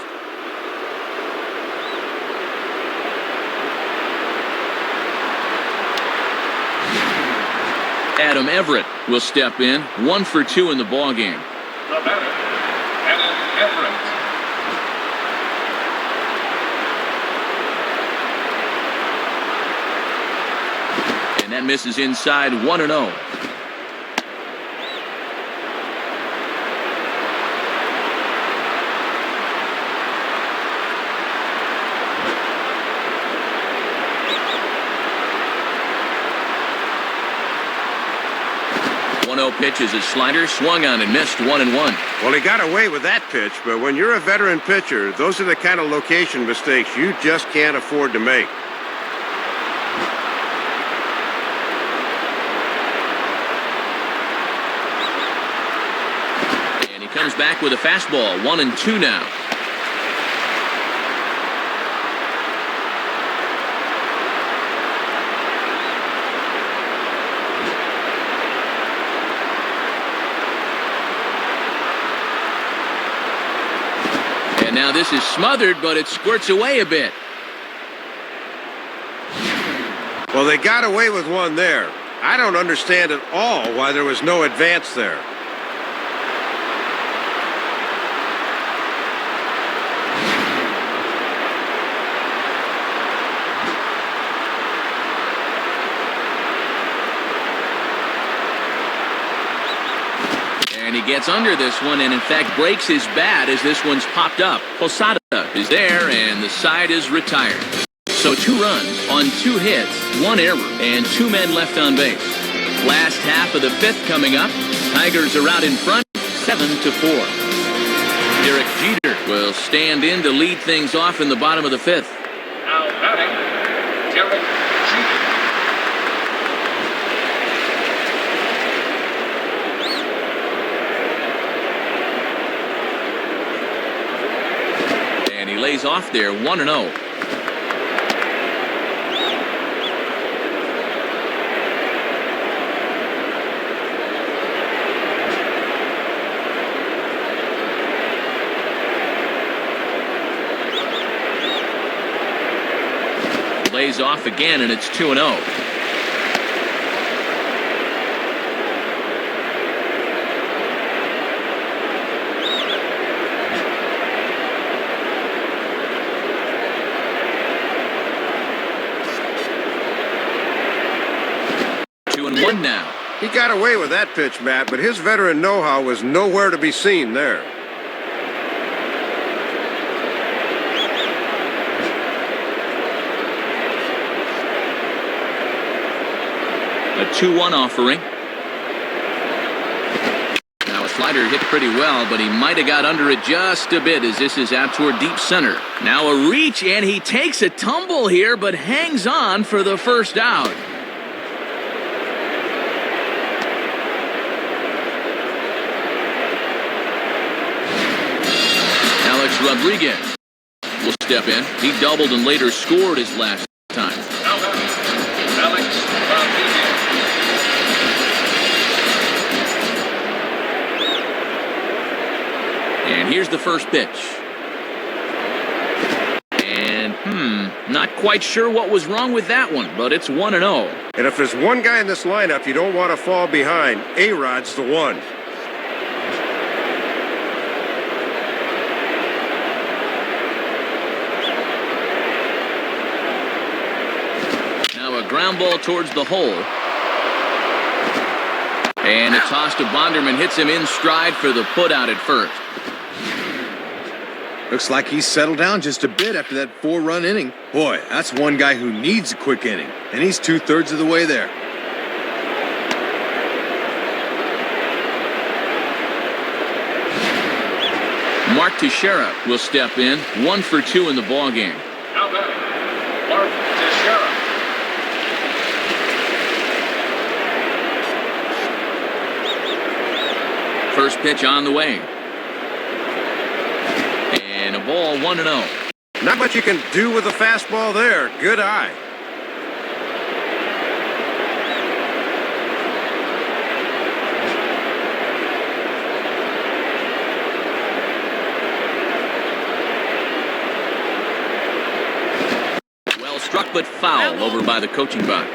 Adam Everett will step in, 1 for 2 in the ballgame. The batter, Adam Everett. And that misses inside, 1-0. Pitch is a slider, swung on and missed, 1-1. Well, he got away with that pitch, but when you're a veteran pitcher, those are the kind of location mistakes you just can't afford to make. And he comes back with a fastball, 1-2 now. Now this is smothered, but it squirts away a bit. Well, they got away with one there. I don't understand at all why there was no advance there. And he gets under this one and, in fact, breaks his bat as this one's popped up. Posada is there, and the side is retired. So 2 runs on 2 hits, 1 error, and 2 men left on base. Last half of the 5th coming up. Tigers are out in front, 7-4. Derek Jeter will stand in to lead things off in the bottom of the 5th. Now batting, Derek Jeter. Lays off there, 1-0. Lays off again, and it's 2-0. Now. He got away with that pitch, Matt, but his veteran know-how was nowhere to be seen there. A 2-1 offering. Now a slider hit pretty well, but he might have got under it just a bit as this is out toward deep center. Now a reach, and he takes a tumble here, but hangs on for the first out. Rodriguez will step in. He doubled and later scored his last time. Now Alex Rodriguez. And here's the first pitch. And, not quite sure what was wrong with that one, but it's 1-0. And if there's one guy in this lineup you don't want to fall behind, A-Rod's the one. Ground ball towards the hole. And a toss to Bonderman hits him in stride for the putout at first. Looks like he's settled down just a bit after that 4-run inning. Boy, that's one guy who needs a quick inning, and he's 2/3 of the way there. Mark Teixeira will step in, 1 for 2 in the ballgame. Now batting, Mark Teixeira. First pitch on the way. And a ball 1-0. Not much you can do with the fastball there. Good eye. Well struck but foul over by the coaching box.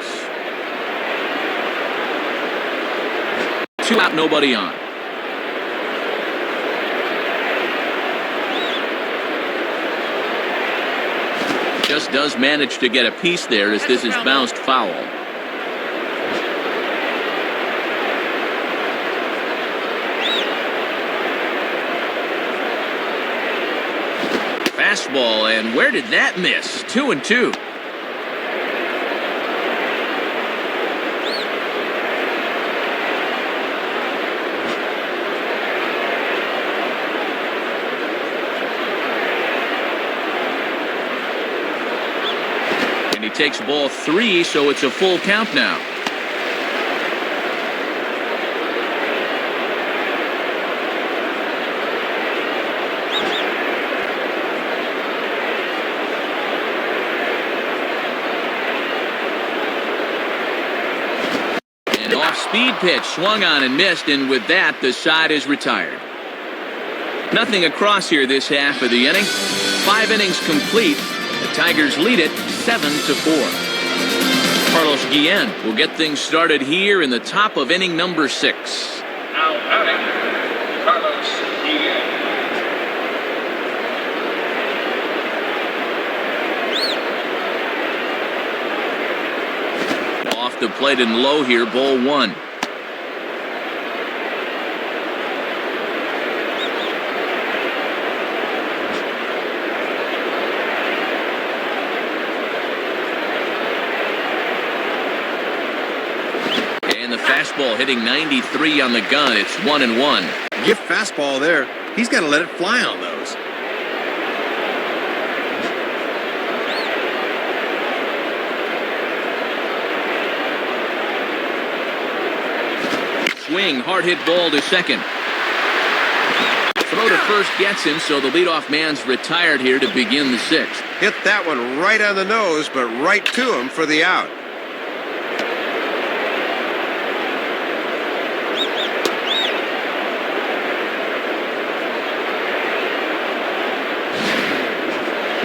2 out, nobody on. Just does manage to get a piece there as this is bounced foul. Fastball, and where did that miss? 2-2. And he takes ball 3, so it's a full count now. An off-speed pitch swung on and missed, and with that, the side is retired. Nothing across here this half of the inning. 5 innings complete. The Tigers lead it 7-4. Carlos Guillen will get things started here in the top of inning number 6. Now batting, Carlos Guillen. Off the plate and low here, ball 1. And the fastball hitting 93 on the gun. It's 1-1. Give fastball there. He's got to let it fly on those. Swing, hard hit ball to second. Throw to first gets him, so the leadoff man's retired here to begin the 6th. Hit that one right on the nose, but right to him for the out.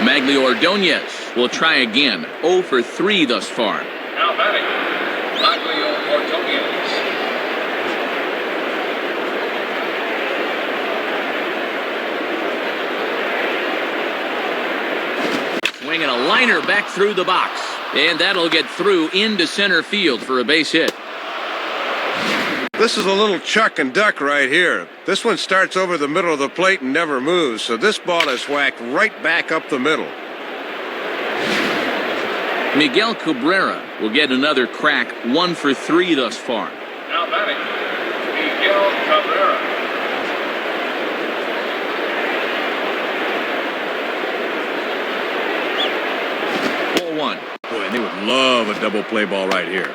Magli Ordonez will try again. 0 for 3 thus far. Now batting, Maglio Ordonez. Swinging a liner back through the box. And that'll get through into center field for a base hit. This is a little chuck and duck right here. This one starts over the middle of the plate and never moves, so this ball is whacked right back up the middle. Miguel Cabrera will get another crack. 1 for 3 thus far. Now batting, Miguel Cabrera. Ball 1. Boy, they would love a double play ball right here.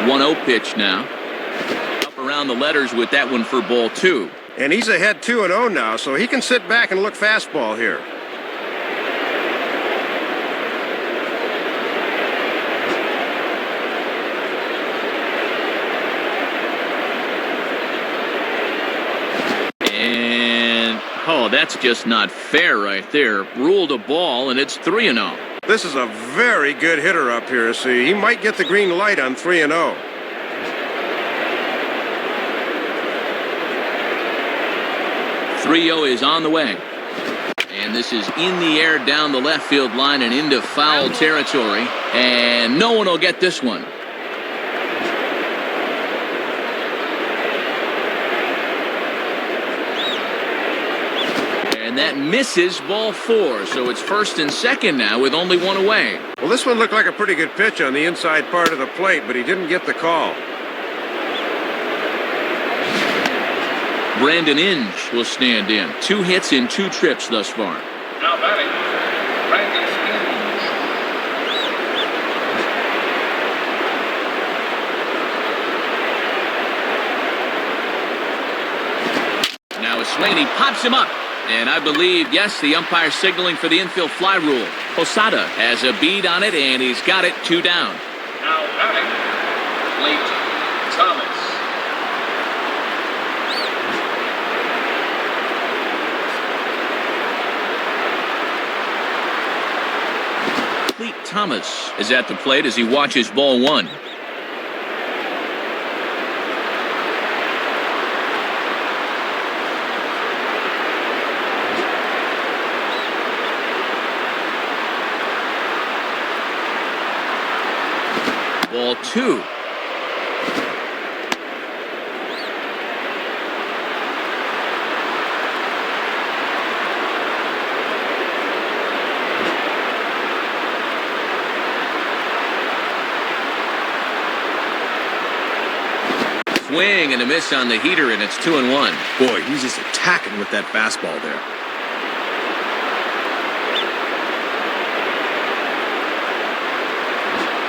One 0 pitch now. Up around the letters with that one for ball 2. And he's ahead 2-0 now, so he can sit back and look fastball here. And, oh, that's just not fair right there. Ruled a ball, and it's 3-0. This is a very good hitter up here, so he might get the green light on 3-0. Three-0 is on the way. And this is in the air down the left field line and into foul territory. And no one will get this one. And And that misses ball 4, so it's first and second now with only one away. Well, this one looked like a pretty good pitch on the inside part of the plate, but he didn't get the call. Brandon Inge will stand in. 2 hits in 2 trips thus far. Now batting, Brandon Inge. Now a swing, he pops him up. And I believe, yes, the umpire signaling for the infield fly rule. Posada has a bead on it, and he's got it 2 down. Now batting, Clayton Thomas. Clayton Thomas is at the plate as he watches ball 1. Ball 2. Swing and a miss on the heater, and it's 2-1. Boy, he's just attacking with that fastball there.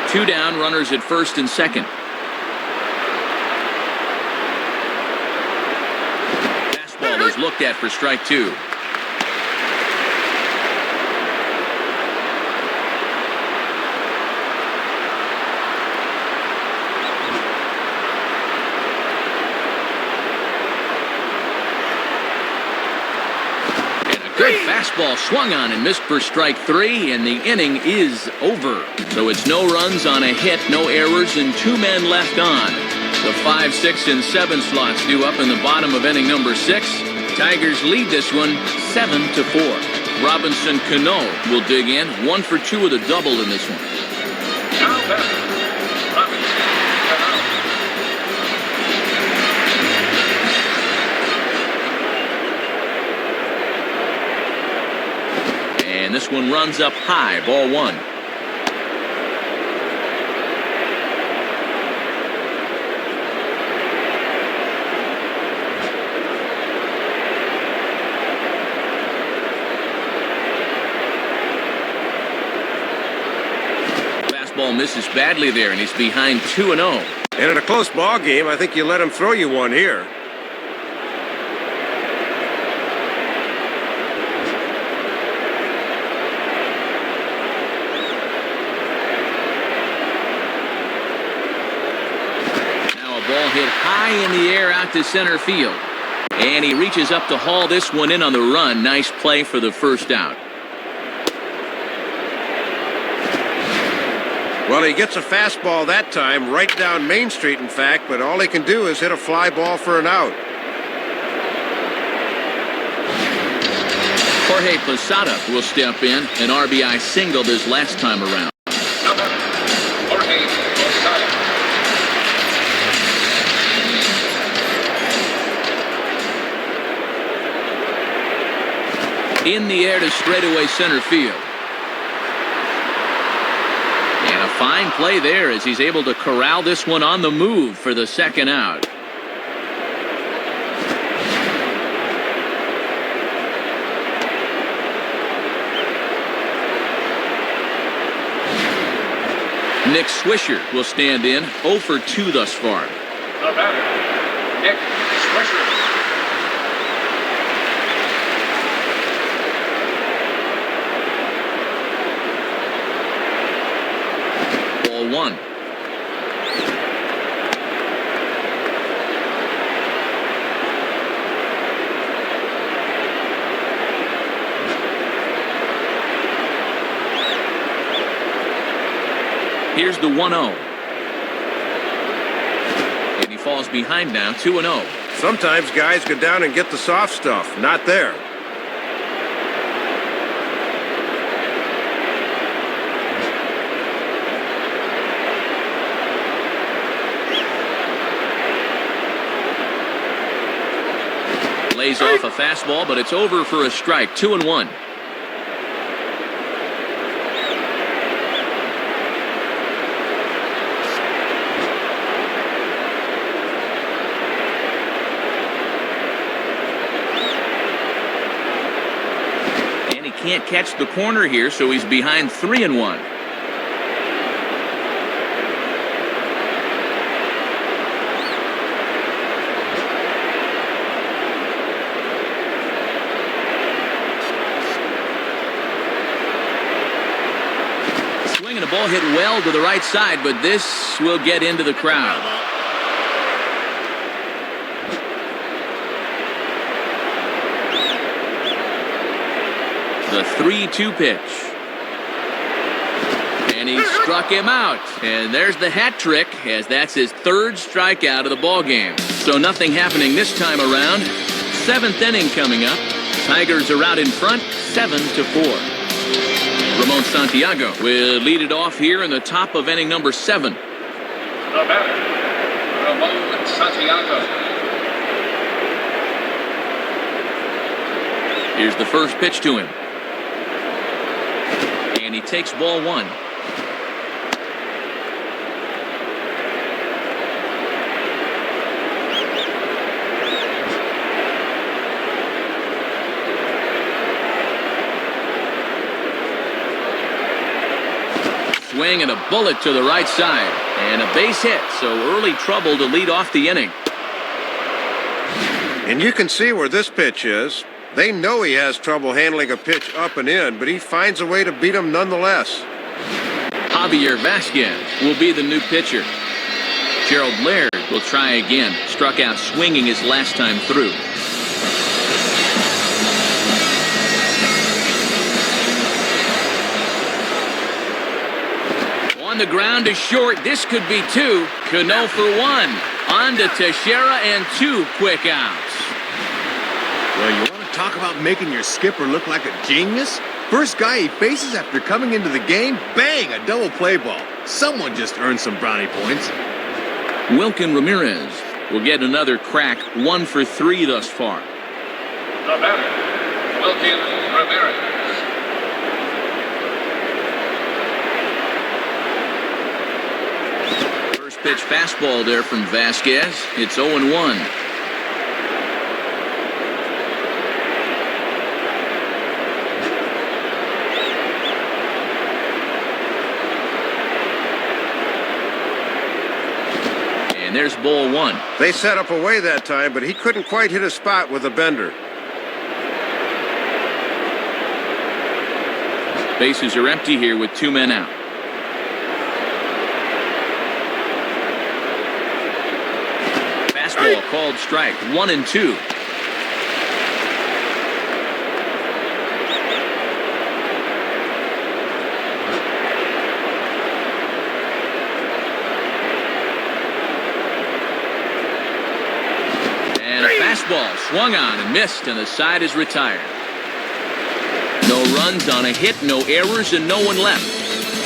Two down, runners at first and second. Fastball is looked at for strike 2. Good fastball swung on and missed for strike 3, and the inning is over. So it's no runs on a hit, no errors, and 2 men left on. The 5, 6, and 7 slots due up in the bottom of inning number 6. Tigers lead this one 7-4. Robinson Cano will dig in, 1 for 2 with a double in this one. Now batting, Robinson Cano. And this one runs up high, ball 1. Fastball misses badly there, and he's behind 2-0. And in a close ball game, I think you let him throw you one here. Ball hit high in the air out to center field. And he reaches up to haul this one in on the run. Nice play for the first out. Well, he gets a fastball that time, right down Main Street, in fact, but all he can do is hit a fly ball for an out. Jorge Posada will step in. An RBI single this last time around. Jorge Posada. In the air to straightaway center field. And a fine play there as he's able to corral this one on the move for the second out. Nick Swisher will stand in, 0 for 2 thus far. The batter, Nick Swisher. Ball 1. Here's the 1-0. And he falls behind now, 2-0. Sometimes guys go down and get the soft stuff. Not there. Lays off a fastball, but it's over for a strike. 2-1. And he can't catch the corner here, so he's behind 3-1. And the ball hit well to the right side, but this will get into the crowd. The 3-2 pitch. And he struck him out. And there's the hat trick, as that's his third strikeout of the ball game. So nothing happening this time around. 7th inning coming up. Tigers are out in front, 7-4. Ramon Santiago will lead it off here in the top of inning number 7. The batter, Ramon Santiago. Here's the first pitch to him. And he takes ball 1. Swing and a bullet to the right side. And a base hit, so early trouble to lead off the inning. And you can see where this pitch is. They know he has trouble handling a pitch up and in, but he finds a way to beat him nonetheless. Javier Vasquez will be the new pitcher. Gerald Laird will try again. Struck out swinging his last time through. On the ground to short. This could be 2. Cano for 1. On to Teixeira and 2 quick outs. Well, you want to talk about making your skipper look like a genius? First guy he faces after coming into the game, bang, a double play ball. Someone just earned some brownie points. Wilkin Ramirez will get another crack. 1 for 3 thus far. The batter, Wilkin Ramirez. Pitch fastball there from Vasquez. It's 0-1. And there's ball 1. They set up away that time, but he couldn't quite hit a spot with a bender. Bases are empty here with 2 men out. Fastball called strike. 1-2. And a fastball swung on and missed, and the side is retired. No runs on a hit, no errors, and no one left.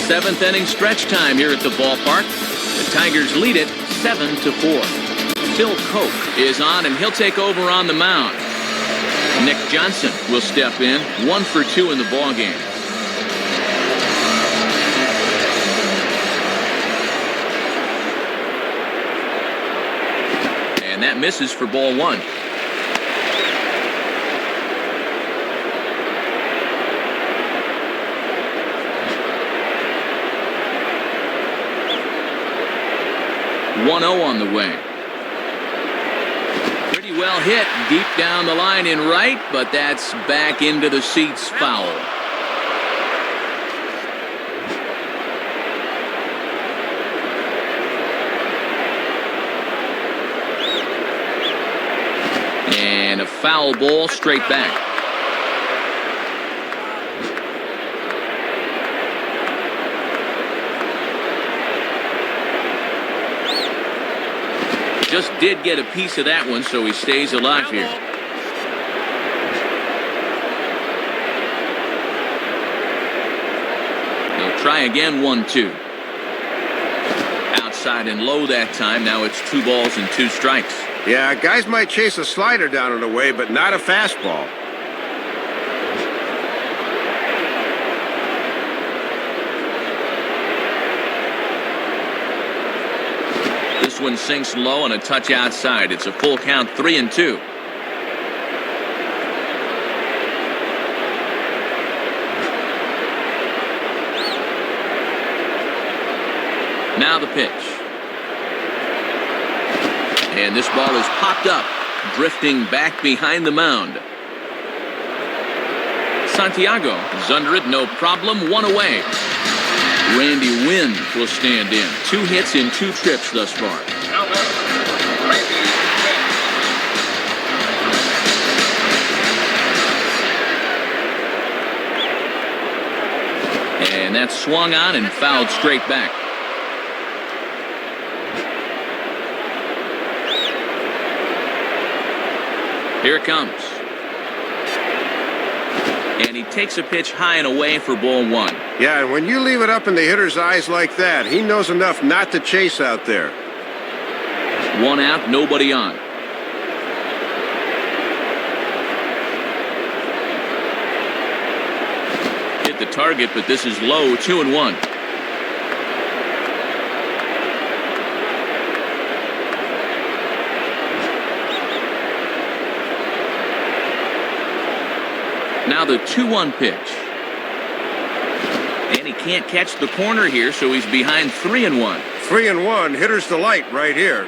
7th inning stretch time here at the ballpark. The Tigers lead it 7-4. Phil Koch is on, and he'll take over on the mound. Nick Johnson will step in. 1 for 2 in the ballgame. And that misses for ball 1. On the way. Pretty well hit deep down the line in right, but that's back into the seats foul. And a foul ball straight back. Just did get a piece of that one, so he stays alive here. They'll try again, 1-2. Outside and low that time. Now it's 2 balls and 2 strikes. Yeah, guys might chase a slider down and away, but not a fastball. This one sinks low on a touch outside. It's a full count, 3-2. Now the pitch. And this ball is popped up, drifting back behind the mound. Santiago is under it, no problem, one away. Randy Wynn will stand in. 2 hits in 2 trips thus far. Now batter, Randy Wynn. And that's swung on and fouled straight back. Here it comes. And he takes a pitch high and away for ball 1. Yeah, and when you leave it up in the hitter's eyes like that, he knows enough not to chase out there. 1 out, nobody on. Hit the target, but this is low, 2-1. Now the 2-1 pitch. And he can't catch the corner here, so he's behind 3-1. 3-1, hitter's delight right here.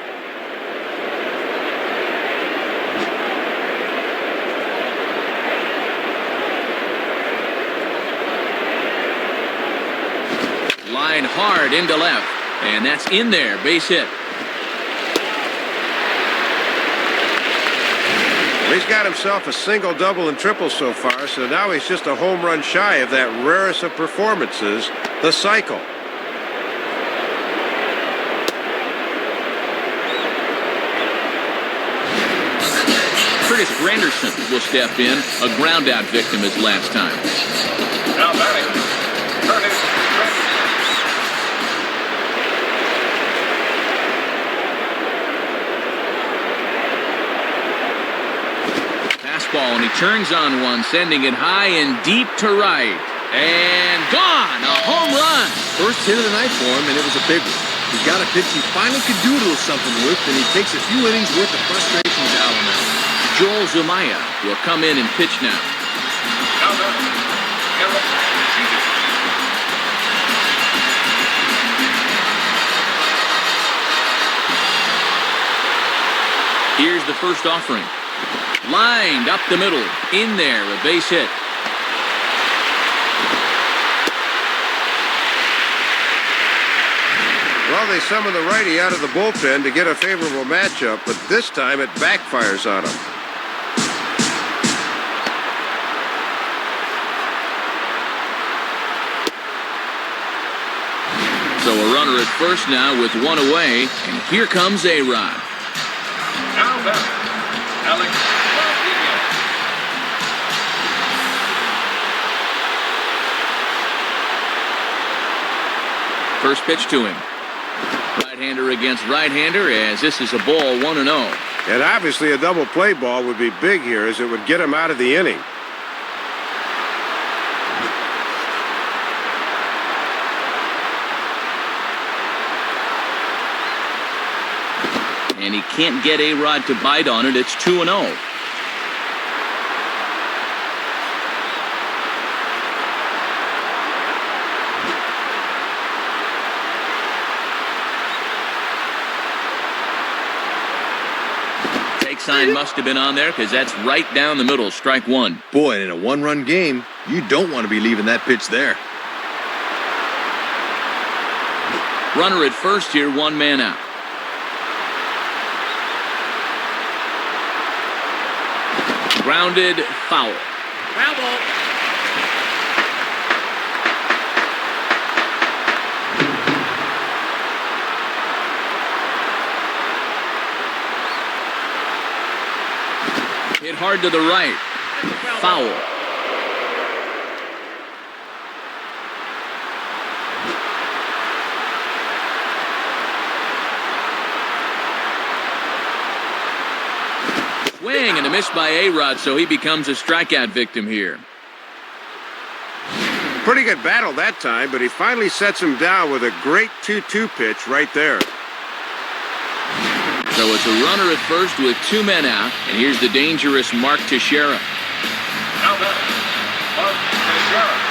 Line hard into left. And that's in there, base hit. He's got himself a single, double, and triple so far, so now he's just a home run shy of that rarest of performances, the cycle. Curtis Granderson will step in, a ground-out victim his last time. Now batting, Curtis Granderson. Fastball, and he turns on one, sending it high and deep to right. And gone! A home run! First hit of the night for him, and it was a big one. He got a pitch he finally could do a little something with, and he takes a few innings worth of frustrations out on that. Joel Zumaya will come in and pitch now. Now batting, Eric Jeter. Here's the first offering. Lined up the middle. In there, a base hit. Well, they summon the righty out of the bullpen to get a favorable matchup, but this time it backfires on him. So a runner at first now with 1 away, and here comes A-Rod. Now batting, Alex Rodriguez. First pitch to him. Right-hander against right-hander, as this is a ball, 1-0. And obviously a double play ball would be big here, as it would get him out of the inning. And he can't get A-Rod to bite on it. It's 2-0. Take sign must have been on there, because that's right down the middle. Strike 1. Boy, in a one-run game, you don't want to be leaving that pitch there. Runner at first here, 1 man out. Grounded, foul. Foul ball. Hit hard to the right. Foul. swing and a miss by A-Rod, so he becomes a strikeout victim here. Pretty good battle that time, but he finally sets him down with a great 2-2 pitch right there. So it's a runner at first with 2 men out, and here's the dangerous Mark Teixeira. Now batting, Mark Teixeira.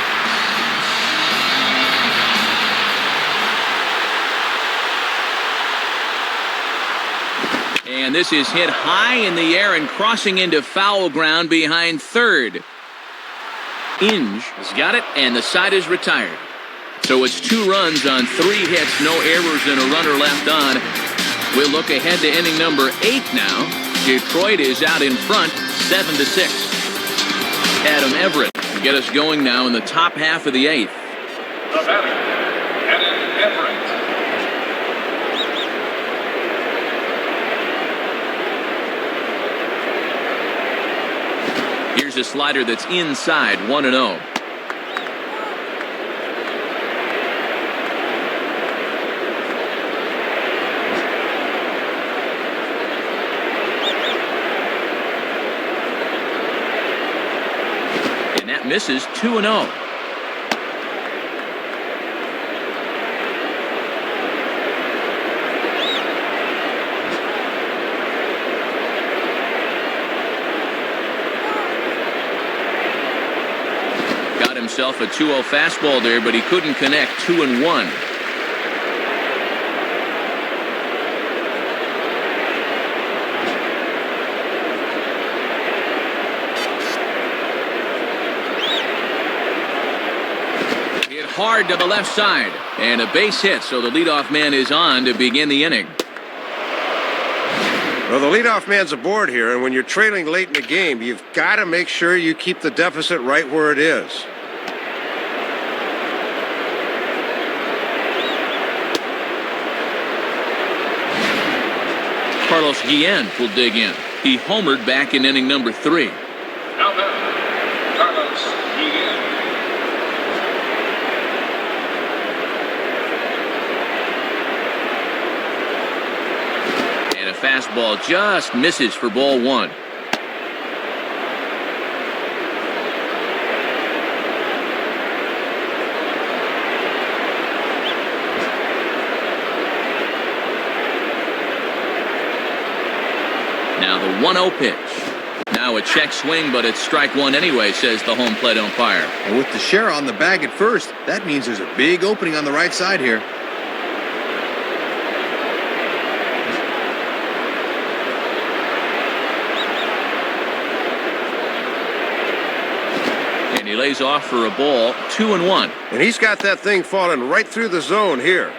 And this is hit high in the air and crossing into foul ground behind third. Inge has got it, and the side is retired. So it's 2 runs on 3 hits, no errors, and a runner left on. We'll look ahead to inning number 8 now. Detroit is out in front, 7-6. Adam Everett will get us going now in the top half of the 8th. The batter, Adam Everett. Here's a slider that's inside, 1-0. And that misses, 2-0. Himself a 2-0 fastball there, but he couldn't connect. 2-1. Hit hard to the left side, and a base hit, so the leadoff man is on to begin the inning. Well, the leadoff man's aboard here, and when you're trailing late in the game, you've got to make sure you keep the deficit right where it is. Carlos Guillen will dig in. He homered back in inning number 3. Now batting, Carlos Guillen. And a fastball just misses for ball 1. Now the 1-0 pitch. Now a check swing, but it's strike 1 anyway, says the home plate umpire. And with Teixeira on the bag at first, that means there's a big opening on the right side here. And he lays off for a ball, 2-1. And he's got that thing falling right through the zone here.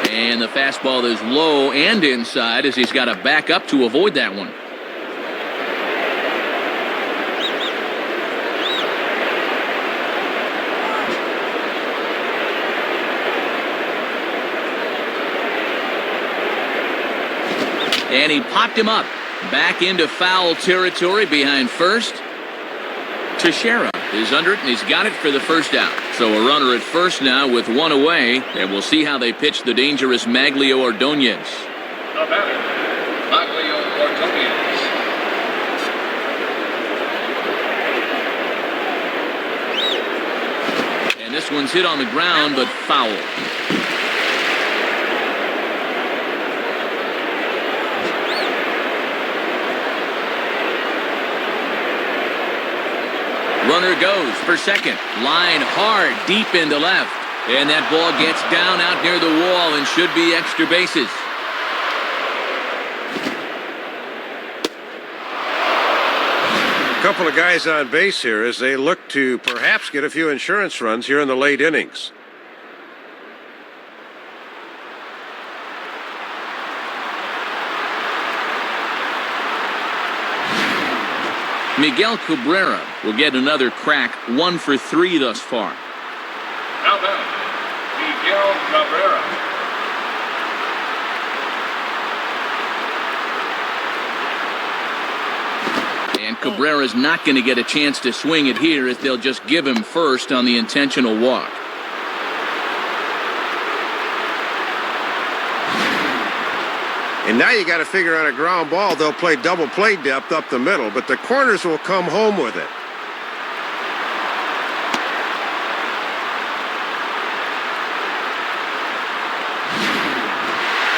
And the fastball is low and inside as he's got to back up to avoid that one. And he popped him up. Back into foul territory behind first. Teixeira is under it, and he's got it for the first out. So a runner at first now with 1 away, and we'll see how they pitch the dangerous Maglio Ordonez. The batter, Maglio Ordonez. And this one's hit on the ground, but foul. Runner goes for second. Line hard, deep into left. And that ball gets down out near the wall and should be extra bases. A couple of guys on base here as they look to perhaps get a few insurance runs here in the late innings. Miguel Cabrera will get another crack, 1 for 3 thus far. Now batting, Miguel Cabrera. And Cabrera's not going to get a chance to swing it here as they'll just give him first on the intentional walk. And now you got to figure on a ground ball, they'll play double play depth up the middle, but the corners will come home with it.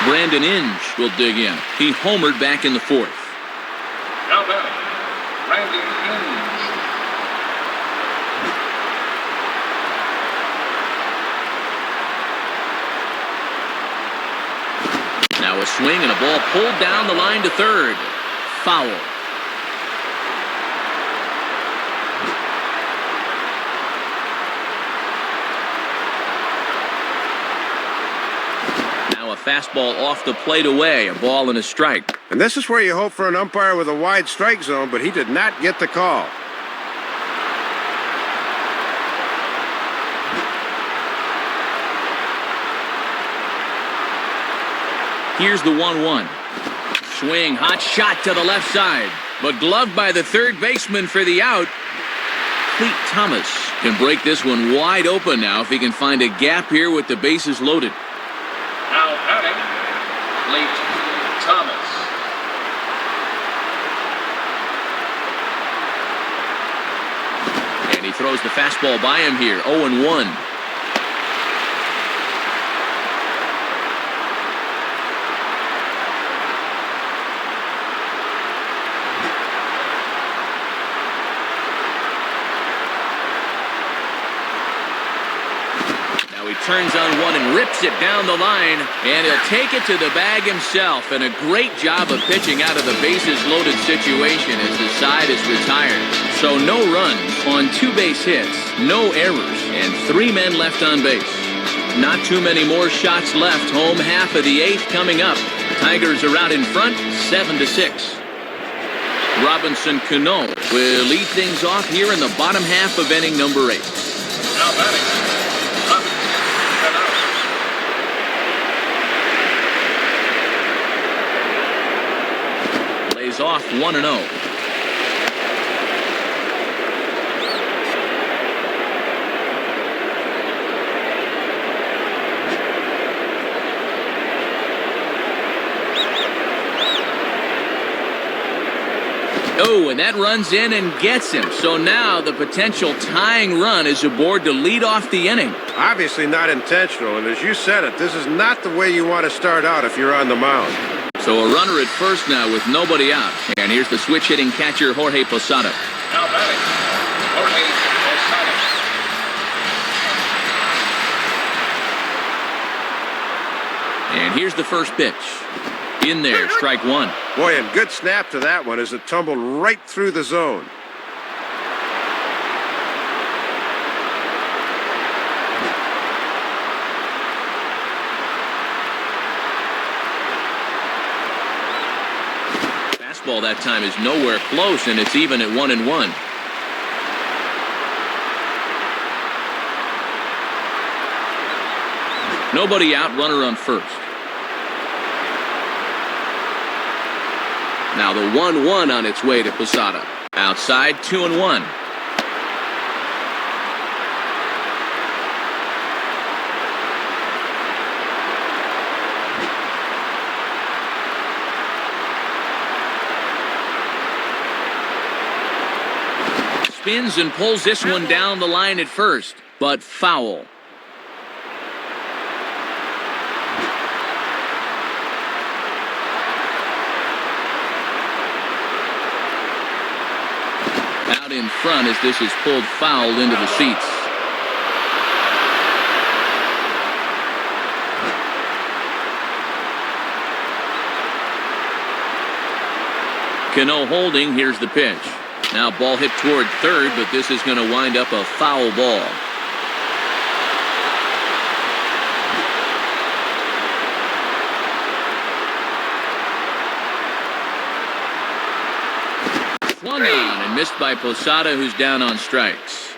Brandon Inge will dig in. He homered back in the fourth. Now batting, Brandon Inge. Now a swing and a ball pulled down the line to third. Foul. Now a fastball off the plate away. A ball and a strike. And this is where you hope for an umpire with a wide strike zone, but he did not get the call. Here's the 1-1. Swing, hot shot to the left side, but gloved by the third baseman for the out. Clete Thomas can break this one wide open now if he can find a gap here with the bases loaded. Now batting, Clete Thomas. And he throws the fastball by him here, 0-1. Turns on one and rips it down the line, and he'll take it to the bag himself. And a great job of pitching out of the bases loaded situation as the side is retired. So no runs on 2 base hits, no errors, and 3 men left on base. Not too many more shots left. Home half of the 8th coming up. Tigers are out in front, 7-6. Robinson Cano will lead things off here in the bottom half of inning number 8. Now batting, off 1-0. Oh, and that runs in and gets him. So now the potential tying run is aboard to lead off the inning. Obviously not intentional, and as you said it, this is not the way you want to start out if you're on the mound. So a runner at first now with nobody out. And here's the switch-hitting catcher, Jorge Posada. now batting, Jorge Posada. And here's the first pitch. In there, strike one. Boy, and good snap to that one as it tumbled right through the zone. Fastball that time is nowhere close, and it's even at 1-1. Nobody out, runner on first. Now the 1-1 on its way to Posada. Outside, 2-1. Spins and pulls this one down the line at first, but foul. Out in front as this is pulled foul into the seats. Cano holding, here's the pitch. Now ball hit toward third, but this is going to wind up a foul ball. Swung on and missed by Posada, who's down on strikes.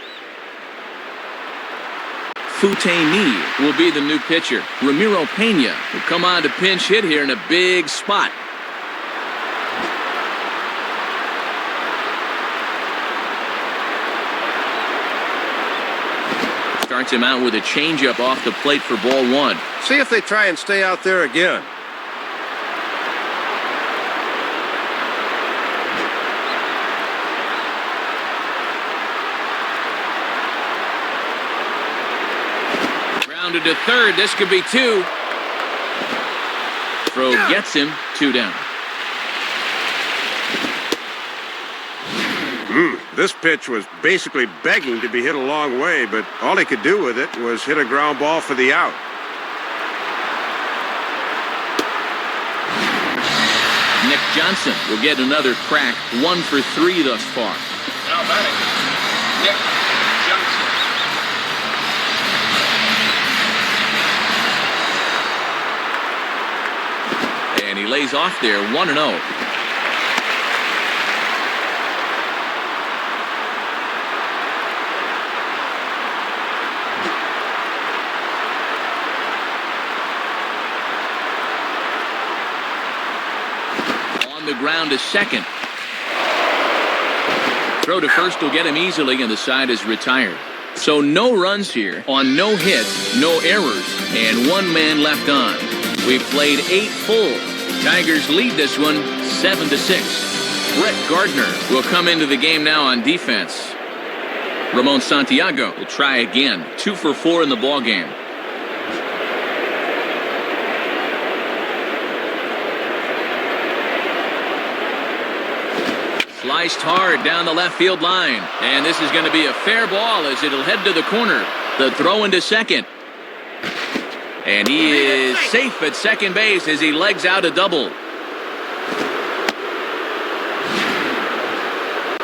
Futeni will be the new pitcher. Ramiro Pena will come on to pinch hit here in a big spot. starts him out with a changeup off the plate for ball one. See if they try and stay out there again. Grounded to third. This could be two. Throw gets him. 2 down. This pitch was basically begging to be hit a long way, but all he could do with it was hit a ground ball for the out. Nick Johnson will get another crack. 1 for 3 thus far. Now batting, Nick Johnson. And he lays off there, 1-0. On the ground to second. Throw to first will get him easily, and the side is retired. So no runs here on no hits, no errors, and 1 man left on. We've played 8 full. Tigers lead this one 7-6. Brett Gardner will come into the game now on defense. Ramon Santiago will try again. 2 for 4 in the ball game. Sliced hard down the left field line. And this is going to be a fair ball as it'll head to the corner. The throw into second. And he is safe at second base as he legs out a double.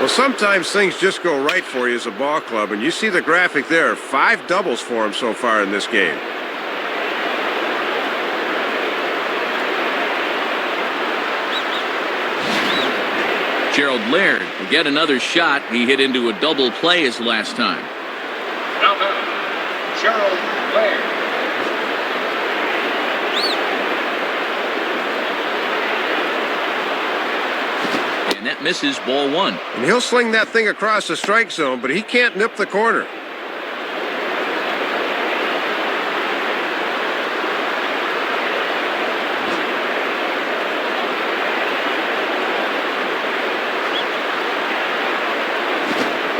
Well, sometimes things just go right for you as a ball club, and you see the graphic there. 5 doubles for him so far in this game. Gerald Laird will get another shot. He hit into a double play his last time. Now batting, Gerald Laird. And that misses ball 1. And he'll sling that thing across the strike zone, but he can't nip the corner.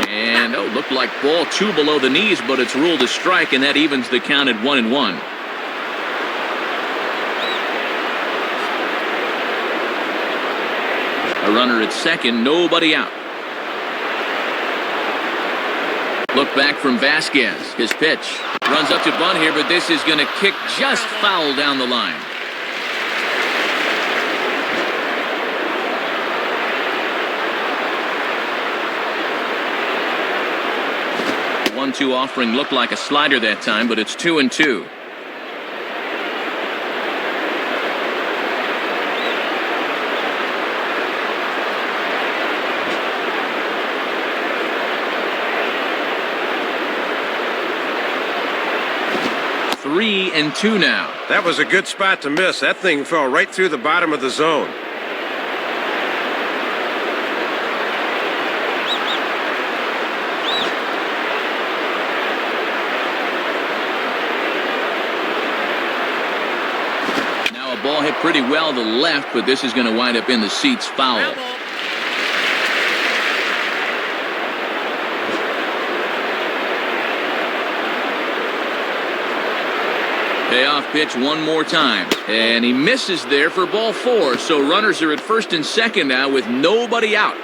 And looked like ball 2 below the knees, but it's ruled a strike, and that evens the count at 1-1. A runner at second, nobody out. Look back from Vasquez. His pitch runs up to bunt here, but this is going to kick just foul down the line. The 1-2 offering looked like a slider that time, but it's 2-2. Three and 2 now. That was a good spot to miss. That thing fell right through the bottom of the zone. Now a ball hit pretty well to left, but this is going to wind up in the seats foul. Payoff pitch one more time. And he misses there for ball 4. So runners are at first and second now with nobody out.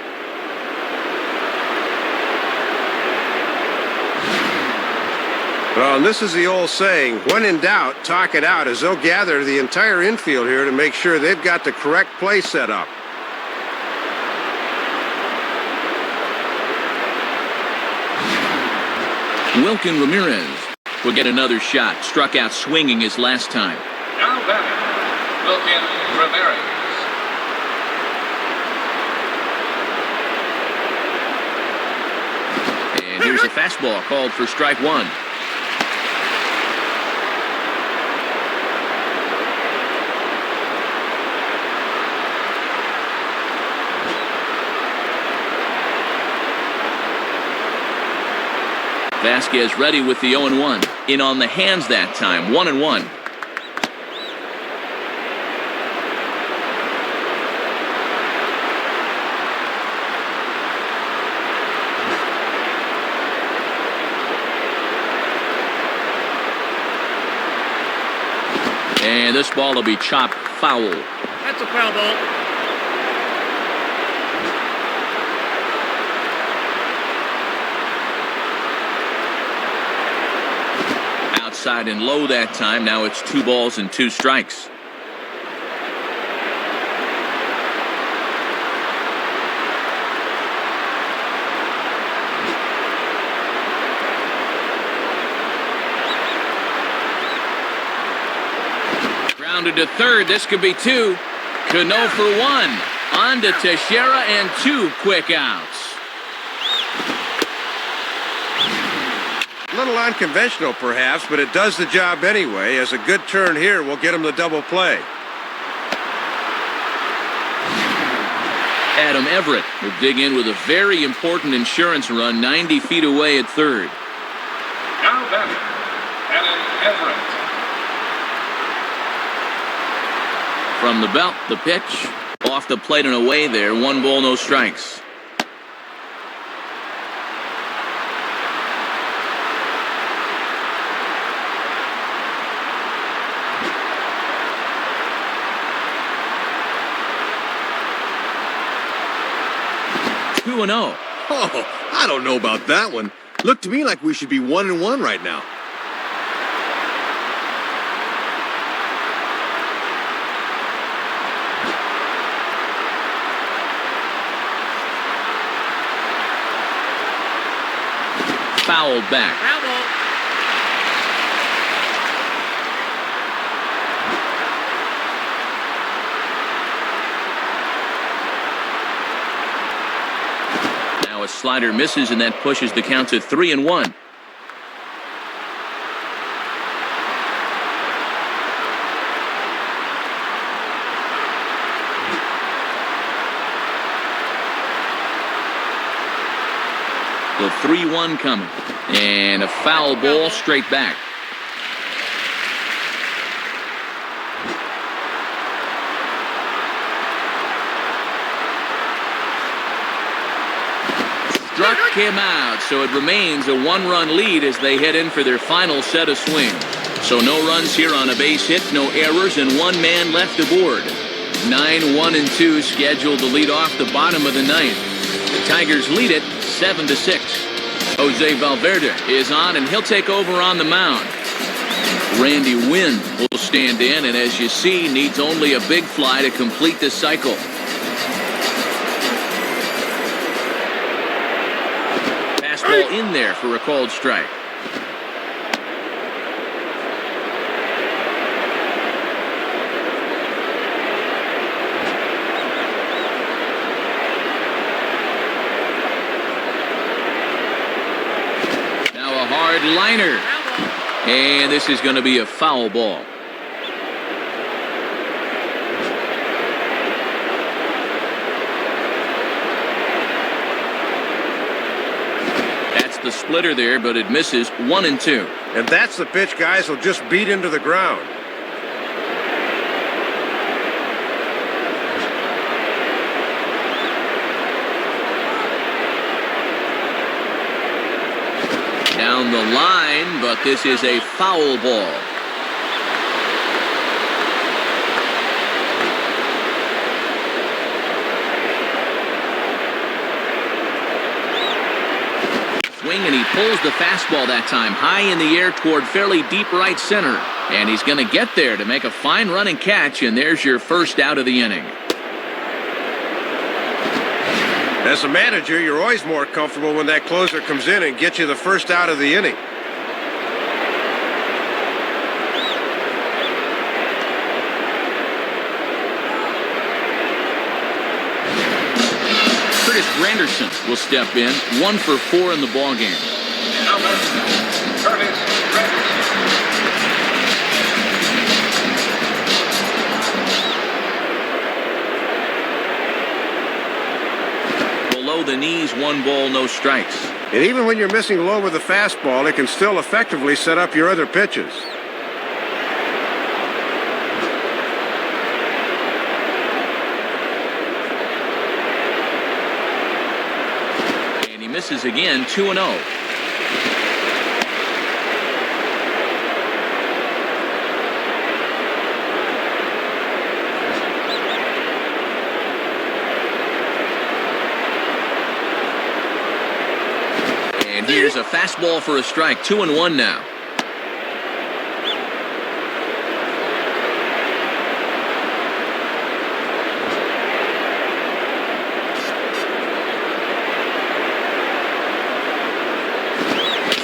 Well, and this is the old saying, when in doubt, talk it out, as they'll gather the entire infield here to make sure they've got the correct play set up. Wilkin Ramirez will get another shot. Struck out swinging his last time. Now batting, Wilkin Ramirez. And here's a fastball called for strike 1. Vasquez ready with the 0-1. In on the hands that time, 1-1. And this ball will be chopped foul. That's a foul ball. Outside and low that time. Now it's 2 balls and 2 strikes. Grounded to third. This could be 2. Cano for 1. On to Teixeira and 2 quick outs. A little unconventional, perhaps, but it does the job anyway, as a good turn here will get him the double play. Adam Everett will dig in with a very important insurance run 90 feet away at third. Now batting, Adam Everett. From the belt, the pitch. Off the plate and away there. 1 ball, no strikes. Two and 0. Oh, I don't know about that one. Looked to me like we should be 1-1 right now. Fouled back. Foul ball. Now a slider misses, and that pushes the count to 3-1. The 3-1 coming. And a foul ball straight back. Struck him out, so it remains a 1-run lead as they head in for their final set of swings. So no runs here on a base hit, no errors, and 1 man left aboard. 9-1-2 scheduled to lead off the bottom of the 9th. The Tigers lead it 7-6. Jose Valverde is on, and he'll take over on the mound. Randy Wynn will stand in, and as you see, needs only a big fly to complete the cycle. Fastball in there for a called strike. Hard liner. And this is going to be a foul ball. That's the splitter there, but it misses. 1-2. And that's the pitch guys will just beat into the ground. Down the line, but this is a foul ball. Swing, and he pulls the fastball that time high in the air toward fairly deep right center. And he's going to get there to make a fine running catch, and there's your first out of the inning. As a manager, you're always more comfortable when that closer comes in and gets you the first out of the inning. Curtis Granderson will step in, 1 for 4 in the ballgame. Curtis Granderson. Below the knees, 1 ball, no strikes. And even when you're missing low with a fastball, it can still effectively set up your other pitches. And he misses again, 2-0. And here's a fastball for a strike, 2-1 now.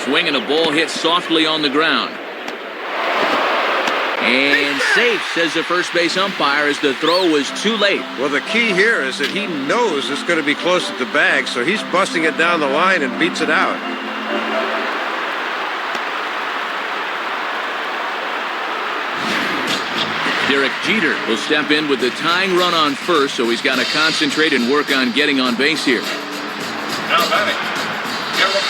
Swing and a ball hit softly on the ground. And safe, says the first base umpire, as the throw was too late. Well, the key here is that he knows it's going to be close at the bag, so he's busting it down the line and beats it out. Derek Jeter will step in with the tying run on first, so he's got to concentrate and work on getting on base here. Now batting, Derek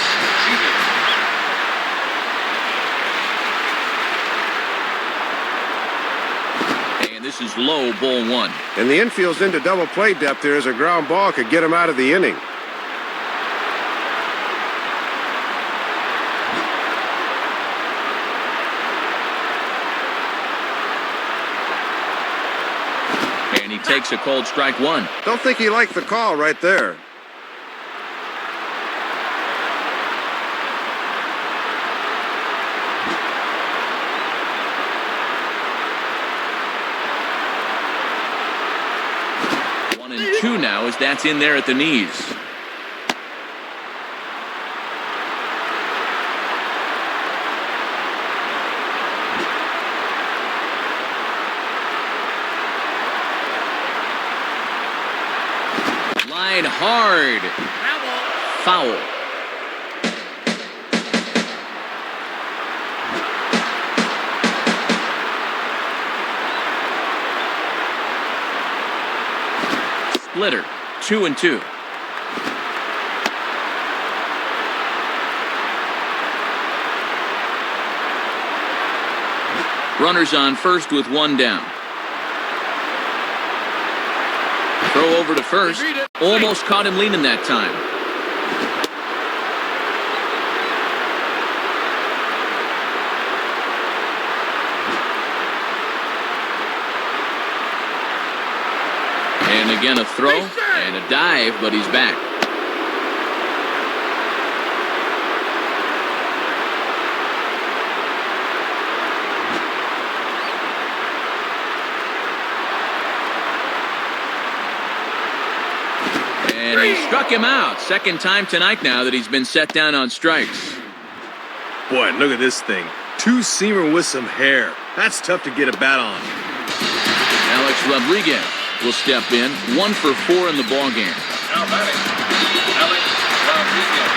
Jeter. And this is low, ball one. And the infield's into double play depth here as a ground ball could get him out of the inning. And he takes a cold strike one. Don't think he liked the call right there. Two now as that's in there at the knees. Line hard. Foul. Splitter, 2-2. Runners on first with one down. Throw over to first. Almost caught him leaning that time. And again a throw and a dive, but he's back. And he struck him out. Second time tonight now that he's been set down on strikes. Boy, look at this thing. Two-seamer with some hair. That's tough to get a bat on. Alex Rodriguez will step in, 1 for 4 in the ballgame. Now batting, Alex Rodriguez.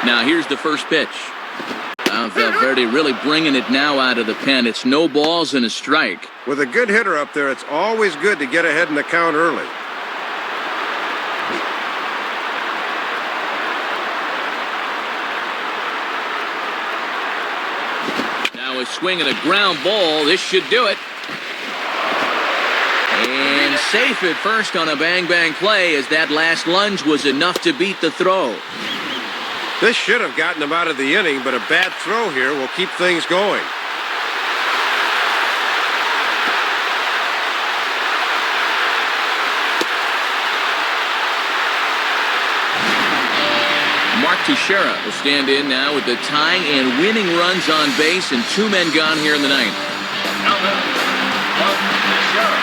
Now here's the first pitch. Valverde really bringing it now out of the pen. It's no balls and a strike. With a good hitter up there, it's always good to get ahead in the count early. Now a swing and a ground ball. This should do it. And safe at first on a bang-bang play, as that last lunge was enough to beat the throw. This should have gotten him out of the inning, but a bad throw here will keep things going. Mark Teixeira will stand in now with the tying and winning runs on base and 2 men gone here in the ninth. Now batting, Mark Teixeira.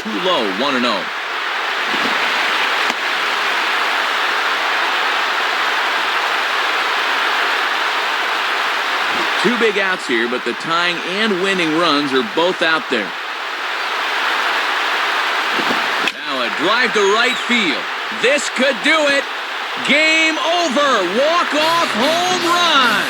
Too low, 1-0. Two big outs here, but the tying and winning runs are both out there. Now a drive to right field. This could do it. Game over. Walk-off home run.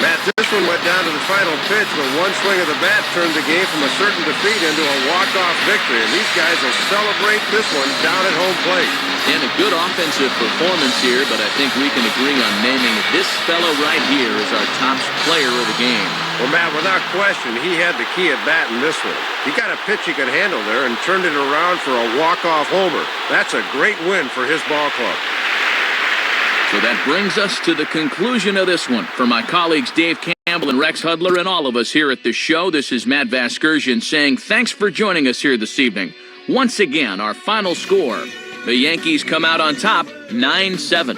Matt, this one went down to the final pitch, but one swing of the bat turned the game from a certain defeat into a walk-off victory. And these guys will celebrate this one down at home plate. And a good offensive performance here, but I think we can agree on naming this fellow right here as our top player of the game. Well, Matt, without question, he had the key at bat in this one. He got a pitch he could handle there and turned it around for a walk-off homer. That's a great win for his ball club. So that brings us to the conclusion of this one. For my colleagues Dave Campbell and Rex Hudler and all of us here at the show, this is Matt Vasgersian saying thanks for joining us here this evening. Once again, our final score. The Yankees come out on top, 9-7.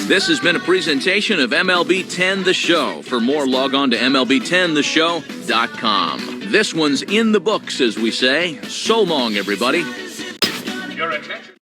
This has been a presentation of MLB 10 The Show. For more, log on to MLB10theshow.com. This one's in the books, as we say. So long, everybody. Your attention.